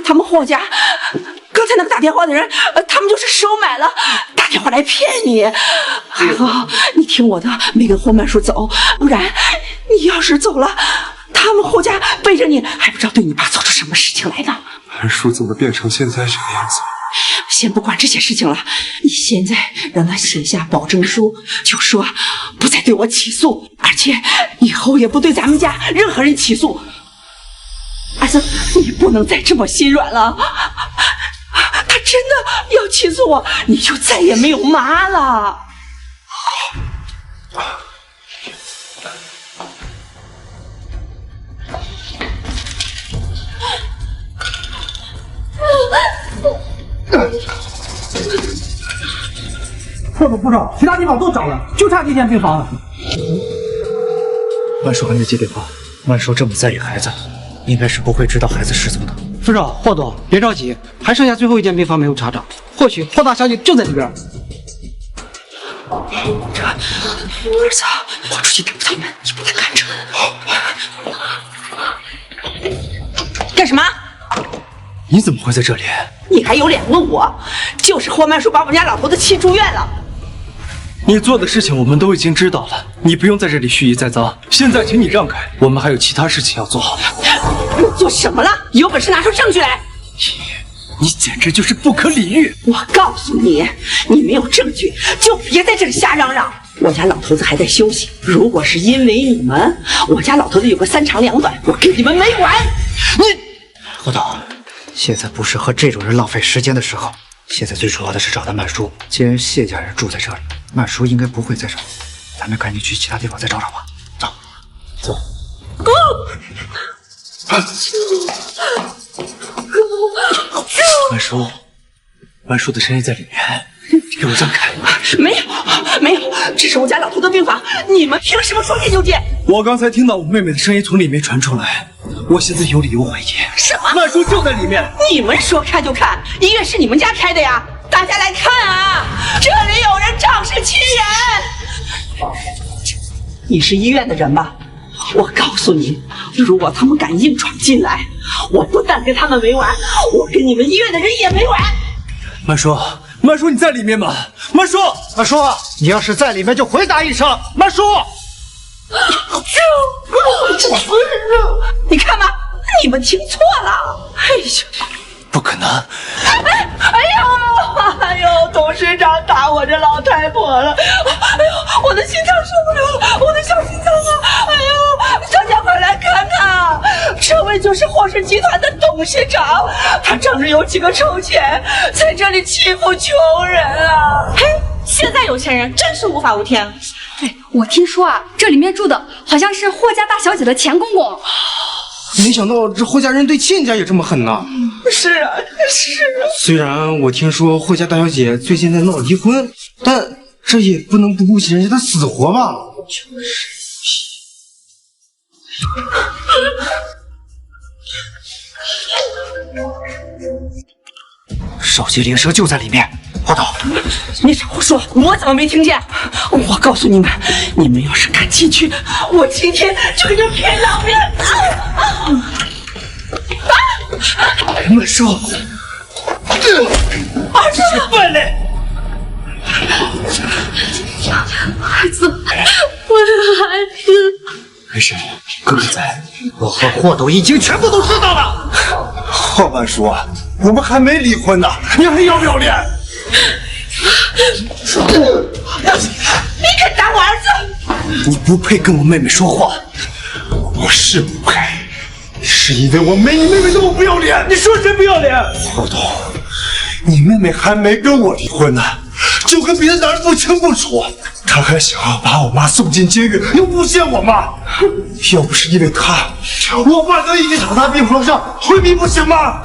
他們霍家剛才那個打電話的人，他們就是收買了，打電話來騙你。還好你聽我的，沒跟霍曼叔走，不然你要是走了，他們霍家背着你，還不知道對你爸做出什麼事情來呢。曼叔怎麼變成現在這個樣子？先不管這些事情了，你現在讓他寫下保證書，就說不再對我起訴，而且以後也不對咱們家任何人起訴。兒子，你不能再這麼心軟了。他真的要起訴我，你就再也沒有媽了。厕所不少，其他地方都找了，就差這間病房了。曼叔還沒接電話，曼叔這麼在意孩子，應該是不會知道孩子失蹤的。副總，霍總，別着急，還剩下最後一間病房沒有查找，或許霍大小姐就在裡邊。兒子，我出去打開門，你不能看着。幹什麼？你怎麼會在這裡？你還有臉問我？就是霍曼叔把我們家老頭子氣住院了。你做的事情我們都已經知道了，你不用在這裡蓄意栽贓。現在請你讓開，我們還有其他事情要做好。做什麼了？有本事拿出證據來！你簡直就是不可理喻！我告訴你，你沒有證據就別在這裡瞎嚷嚷。我家老頭子還在休息，如果是因為你們，我家老頭子有個3長2短，我跟你們沒完！霍總，現在不是和這種人浪費時間的時候。現在最主要的是找到曼叔，既然謝家人住在這裡，曼叔應該不會在這裡，咱們趕緊去其他地方再找找吧。走，走。曼叔的身體在裡面，你給我讓開！沒有，這是我家老頭的病房，你們憑什麼說見就見？我剛才聽到我妹妹的聲音從裡面傳出來，我現在有理由懷疑。什麼？曼叔就在裡面。你們說看就看，醫院是你們家開的呀？大家來看啊，這裡有人仗勢欺人。你是醫院的人吧？我告訴你，如果他們敢硬闖進來，我不但跟他們沒完，我跟你們醫院的人也沒完。曼叔，你在裡面嗎？曼叔，你要是在裡面就回答一聲，曼叔。你看吧，你們聽錯了。哎呀，不可能！哎呦，董事長打我這老太婆了！哎呦，我的心臟受不了了，我的小心臟啊！哎呦，大家快來看看，這位就是霍氏集團的董事長，他仗着有幾個臭錢，在這裡欺負窮人啊！嘿，現在有錢人真是無法無天。哎，我聽說啊，這裡面住的好像是霍家大小姐的前公公。沒想到這霍家人對親家也這麼狠呢。是啊，是啊。虽然我听说霍家大小姐最近在闹离婚，但这也不能不顾及人家的死活吧？手机铃声就在里面，霍总，你少胡说，我怎么没听见？我告诉你们，你们要是敢进去，我今天就给你们拼老命！曼叔，儿子，笨嘞！孩子，我的孩子。没事，哥哥在。我和霍董已经全部都知道了。霍曼叔，我们还没离婚呢，你还要不要脸？你敢打我儿子？你不配跟我妹妹说话。我是不配，是因为我没你妹妹那么不要脸。你说谁不要脸？霍董，你妹妹还没跟我离婚呢，就跟别的男人不清不楚。她还想要把我妈送进监狱，又诬陷我妈。要不是因为她，我爸都已经躺在病床上昏迷，不行吗？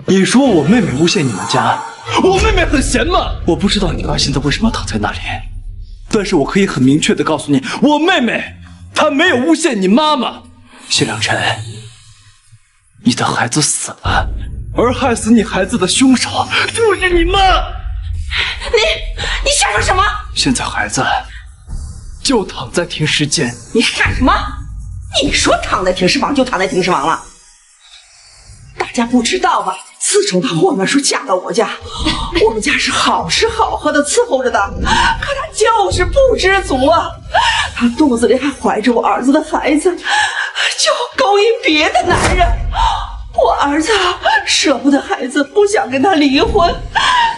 你说我妹妹诬陷你们家，我妹妹很闲吗？我不知道你妈现在为什么要躺在那里，但是我可以很明确的告诉你，我妹妹她没有诬陷你妈妈。谢良辰，你的孩子死了，而害死你孩子的凶手就是你妈。你想说什么？现在孩子就躺在停尸间。你干什么？你说躺在停尸房就躺在停尸房了？大家不知道吧？自从她霍曼叔嫁到我家，我们家是好吃好喝的伺候着的，可她就是不知足啊！她肚子里还怀着我儿子的孩子，就勾引別的男人。我儿子舍不得孩子，不想跟他離婚，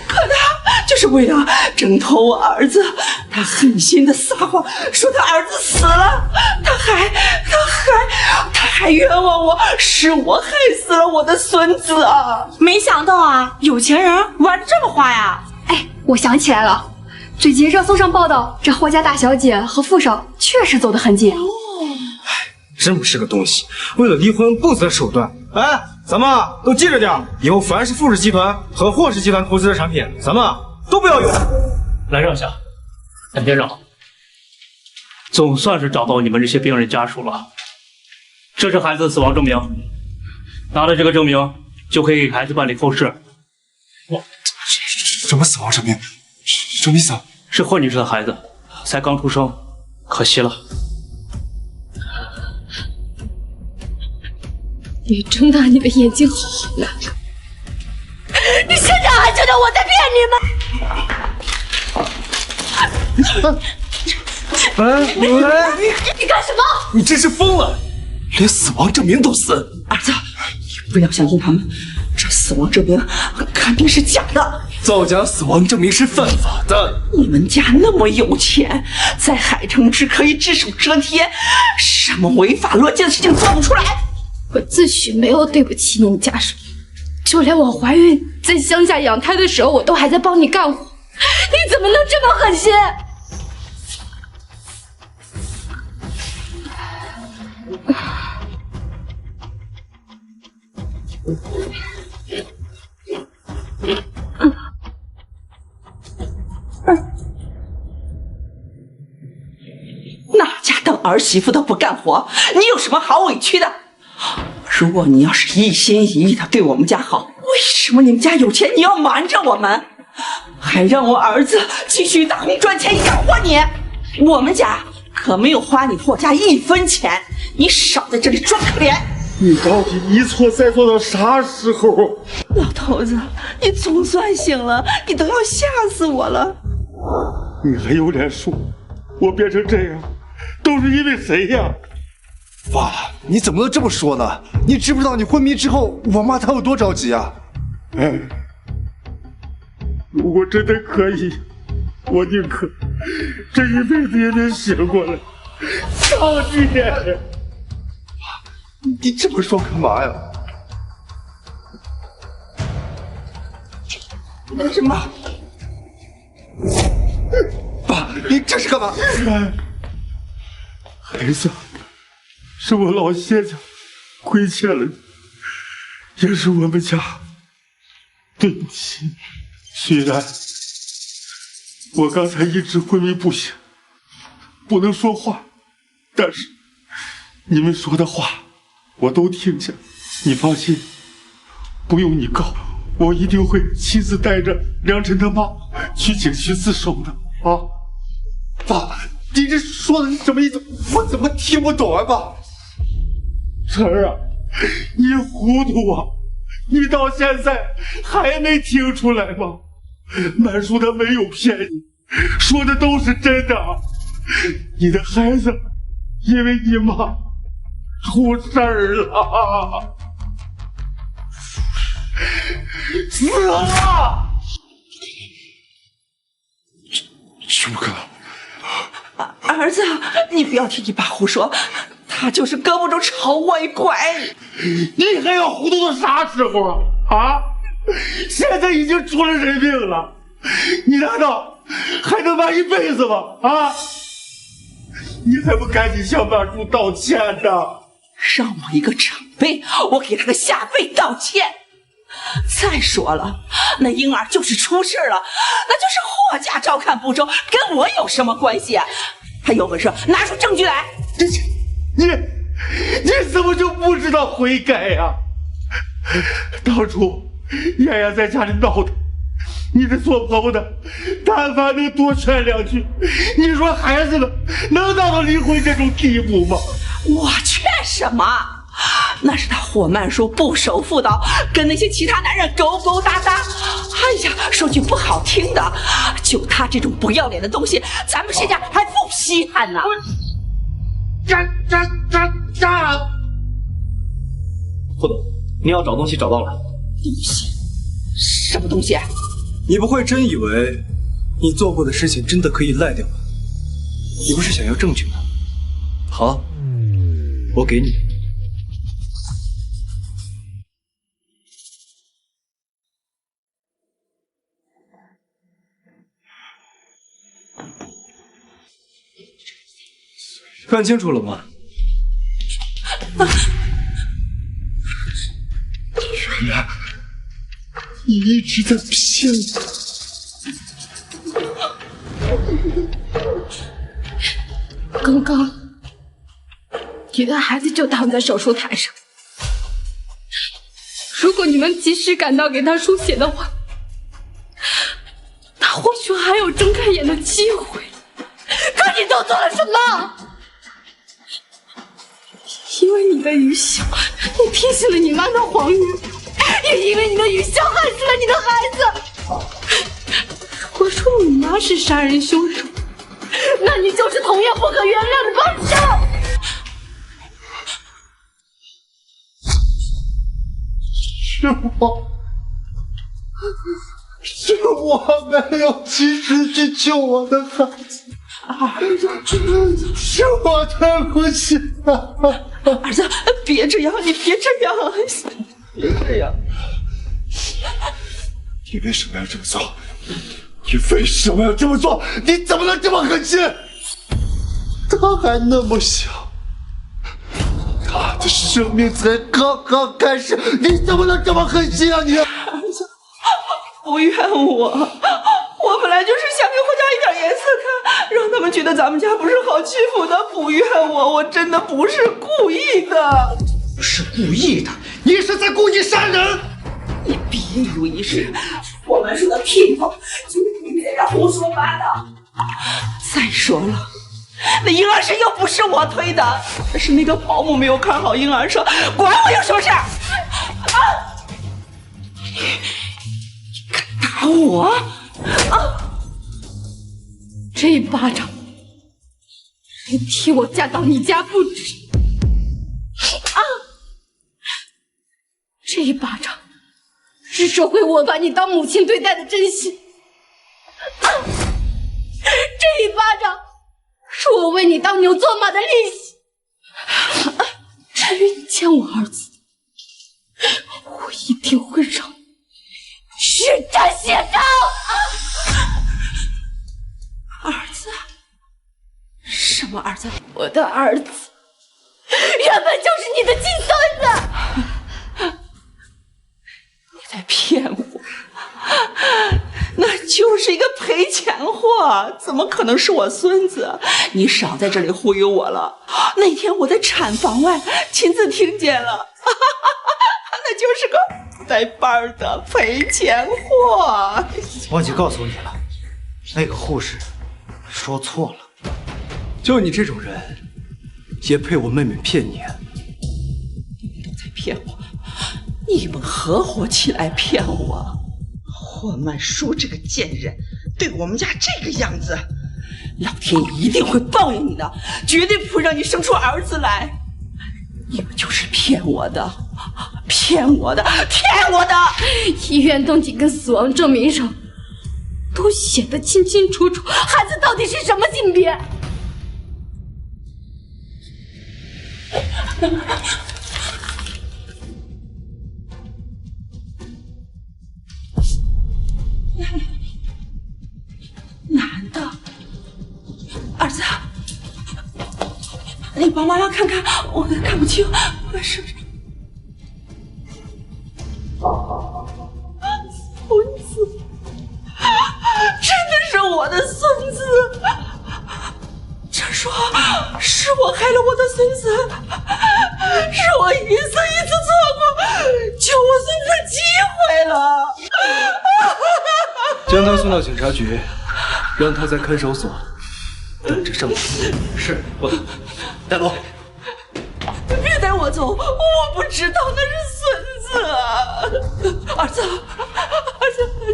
可他就是為了掙脫我兒子，他狠心的撒謊說他兒子死了，他還冤枉我，是我害死了我的孫子啊！沒想到啊，有錢人玩得這麼花呀！哎，我想起來了，最近熱搜上報道，這霍家大小姐和富少確實走得很近。這麼是個東西，為了離婚不擇手段。哎，咱們都記着點，以後凡是富士集團和霍氏集團投資的產品，咱們都不要用。來讓下，陳先生，總算是找到你們這些病人家屬了。這是孩子的死亡證明，拿了這個證明就可以給孩子辦理後事。什麼死亡證明？什麼意思啊？是霍女士的孩子，才剛出生，可惜了。你睜大你的眼睛好好的，你現在還覺得我在騙你嗎？你幹什麼？你真是瘋了，連死亡證明都撕！兒子，你不要相信他們，這死亡證明肯定是假的。造假死亡證明是犯法的。你們家那麼有錢，在海城市可以只手遮天，什麼違法亂紀的事情做不出來。我自詡沒有對不起你們家屬，就連我懷孕在鄉下養胎的時候，我都還在幫你幹活，你怎麼能這麼狠心？哪家當兒媳婦都不幹活，你有什麼好委屈的？如果你要是一心一意的對我們家好，為什麼你們家有錢你要瞞着我們，還讓我兒子繼續打工賺錢養活你？我們家可沒有花你霍家一分錢，你少在這裡裝可憐。你到底一錯再錯到啥時候？老頭子，你總算醒了，你都要嚇死我了。你還有臉說我變成這樣都是因為誰呀？爸，你怎麼能這麼說呢？你知不知道你昏迷之後，我媽她有多着急啊？哎，如果真的可以，我寧可這一輩子也得醒過來。少姐，你這麼說幹嘛呀？幹什麼？爸，你這是幹嘛？孩子，是我老謝家虧欠了你，也是我们家对不起。虽然我刚才一直昏迷不醒，不能说话，但是你们说的话我都听见。你放心，不用你告，我一定会亲自带着梁晨他妈去警局自首的啊！爸，你这说的是什么意思？我怎么听不懂啊，爸？晨儿啊，你糊涂啊！你到现在还没听出来吗？满叔他没有骗你，说的都是真的。你的孩子因为你妈出事儿了，死了！怎么可能？儿子，你不要听你爸胡说，他就是胳膊肘朝外拐。你还要糊涂到啥时候啊？现在已经出了人命了，你难道还能瞒一辈子吗？啊！你还不赶紧向满叔道歉呢？让我一个长辈，我给他个下辈道歉。再说了，那婴儿就是出事了，那就是霍家照看不周，跟我有什么关系啊？还有本事拿出证据来！你怎么就不知道悔改呀？当初妍妍在家里闹的，你这做婆婆的，但凡能多劝两句，你说孩子们能闹到离婚这种地步吗？我劝什么？那是他霍曼叔不守妇道，跟那些其他男人勾勾搭搭。哎呀，说句不好听的，就他这种不要脸的东西，咱们谢家还不稀罕呢。霍总，你要找东西找到了。东西？什么东西？你不会真以为你做过的事情真的可以赖掉吧？你不是想要证据吗？好，我给你。看清楚了吗？原来你一直在骗我。刚刚你的孩子就躺在手術台上，如果你們及時趕到給他輸血的話，他或許還有睜開眼的機會。可你都做了什麼？因為你的愚孝，你聽信了你媽的謊語，也因為你的愚孝害死了你的孩子。我說你媽是殺人兇手，那你就是同樣不可原諒的幫兇。是我沒有及時去救我的孩子，是我對不起。兒子，別這樣，你別這樣，別這樣。你為什麼要這麼做？你為什麼要這麼做？你怎麼能這麼狠心？他還那麼小，他的生命才剛剛開始，你怎麼能這麼狠心啊你？兒子，不怨我，我本來就是想給霍家一點顏色看，讓他們覺得咱們家不是好欺負的，不怨我，我真的不是故意的。不是故意的，你是在故意殺人！你別以為是，我們說的屁話就是你在這胡說八道。再說了，那嬰兒車又不是我推的，是那個保姆沒有看好嬰兒車，管我有什麼事？啊！你敢打我？啊！這一巴掌，你替我嫁到你家不止。啊！這一巴掌，是收回我把你當母親對待的真心。啊！這一巴掌，是我為你當牛做馬的利息。啊！至於你見我兒子，我一定會讓你血債血償。兒子？什麼兒子？我的兒子，原本就是你的親孫子。在骗我，那就是一个赔钱货，怎么可能是我孙子？你少在这里忽悠我了。那天我在产房外亲自听见了，那就是个带班的赔钱货。忘记告诉你了，那个护士说错了。就你这种人，也配我妹妹骗你啊？在骗我！你们合伙起来骗我！霍曼叔这个贱人，对我们家这个样子，老天爷一定会报应你的，絕對不會讓你生出兒子來。你們就是騙我的，騙我的，騙我的！醫院登記跟死亡證明上都寫得清清楚楚，孩子到底是什麼性別？男的，兒子，你幫媽媽看看，我看不清，是不是？孫子，真的是我的孫子！這說是我害了我的孫子，是我一次錯過救我孫子的機會了。將他送到警察局，讓他在看守所等着上訴。是，我帶走。別帶我走，我不知道那是孫子啊！兒子，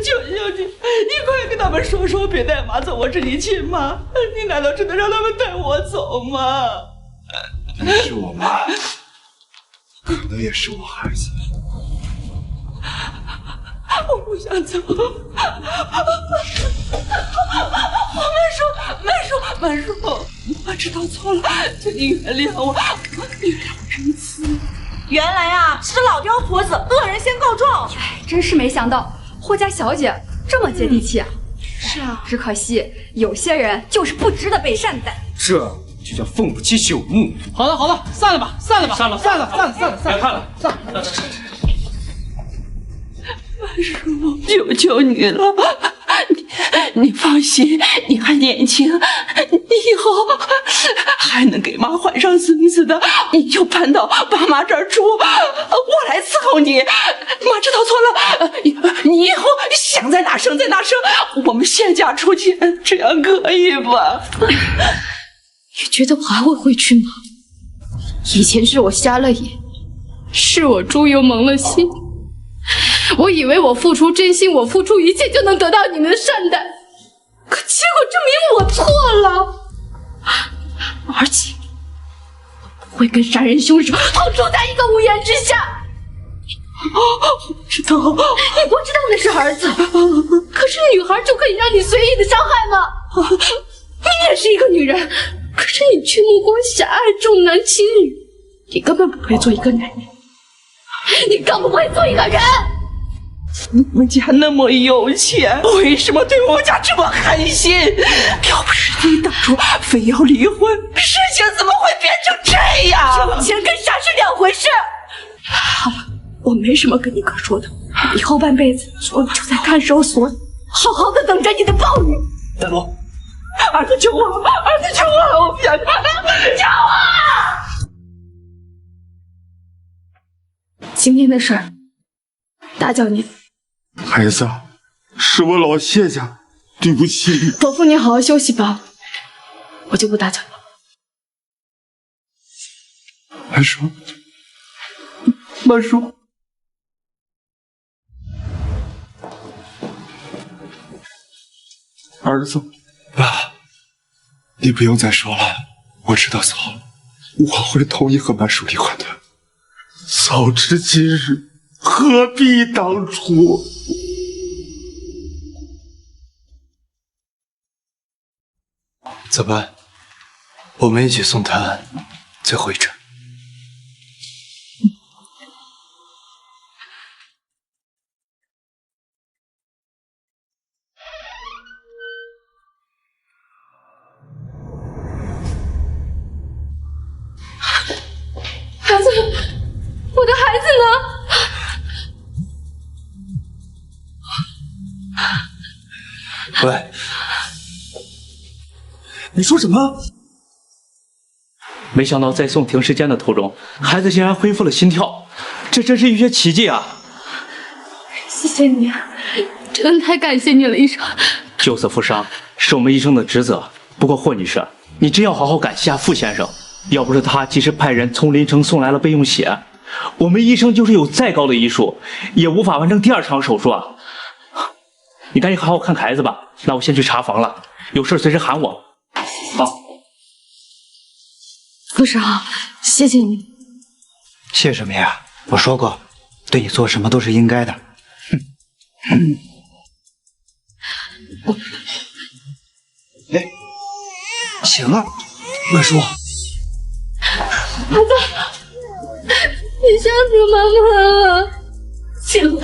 求你，你快跟他們說，別帶媽走，我是你親媽，你難道真的讓他們帶我走嗎？你是我媽，可能也是我孩子。我不想走。曼叔，我知道錯了，請你原諒我，原諒我這一次。原來啊，是老刁婆子惡人先告狀。真是沒想到霍家小姐這麼接地氣啊！是啊，只可惜有些人就是不值得被善待。這就叫鳳不起朽木。好了，散了吧，散了，別看了，散了。曼叔，求你了，你放心，你還年輕，你以後還能給媽懷上孫子的，你就搬到爸媽這兒住，我來伺候你。媽知道錯了，你以後想在哪生在哪生，我們現嫁出去，這樣可以吧？你覺得我還會回去嗎？以前是我瞎了眼，是我豬油蒙了心。我以為我付出真心，我付出一切就能得到你們的善待，可結果證明我錯了。而且我不會跟殺人兇手同住在一個屋檐之下。我知道，你不知道那是兒子，可是女孩就可以讓你隨意的傷害嗎？你也是一個女人，可是你卻目光狹隘，重男輕女，你根本不配做一個男人。你更不會做一個人。你們家那麼有錢，為什麼對我們家這麼狠心？要不是你當初非要離婚，事情怎麼會變成這樣？有錢跟殺是兩回事。好了，我沒什麼跟你可說的，以後半輩子我就在看守所，好好的等着你的報應。帶走。兒子救我！兒子救我！我不想看！救我！今天的事兒，打攪你。孩子，是我老謝家，對不起你。伯父，你好好休息吧，我就不打攪你了。曼叔，兒子，爸，你不用再說了，我知道錯了，我會同意和曼叔離婚的。早知今日，何必當初？怎麼辦？我們一起送他最後一程。孩子，我的孩子呢？喂，你说什么？没想到在送停尸间的途中，孩子竟然恢复了心跳，这真是医学奇迹啊！谢谢你，真的太感謝你了，医生。救死扶伤是我们医生的职责。不过霍女士，你真要好好感谢下傅先生，要不是他及时派人从临城送来了备用血，我们医生就是有再高的医术，也无法完成第2场手术啊！你赶紧好好看孩子吧，那我先去查房了，有事随时喊我。好。傅少，謝謝你。謝什麼呀？我說過，對你做什麼都是應該的。哎，醒了，萬叔。孩子，你嚇死媽媽了，醒了。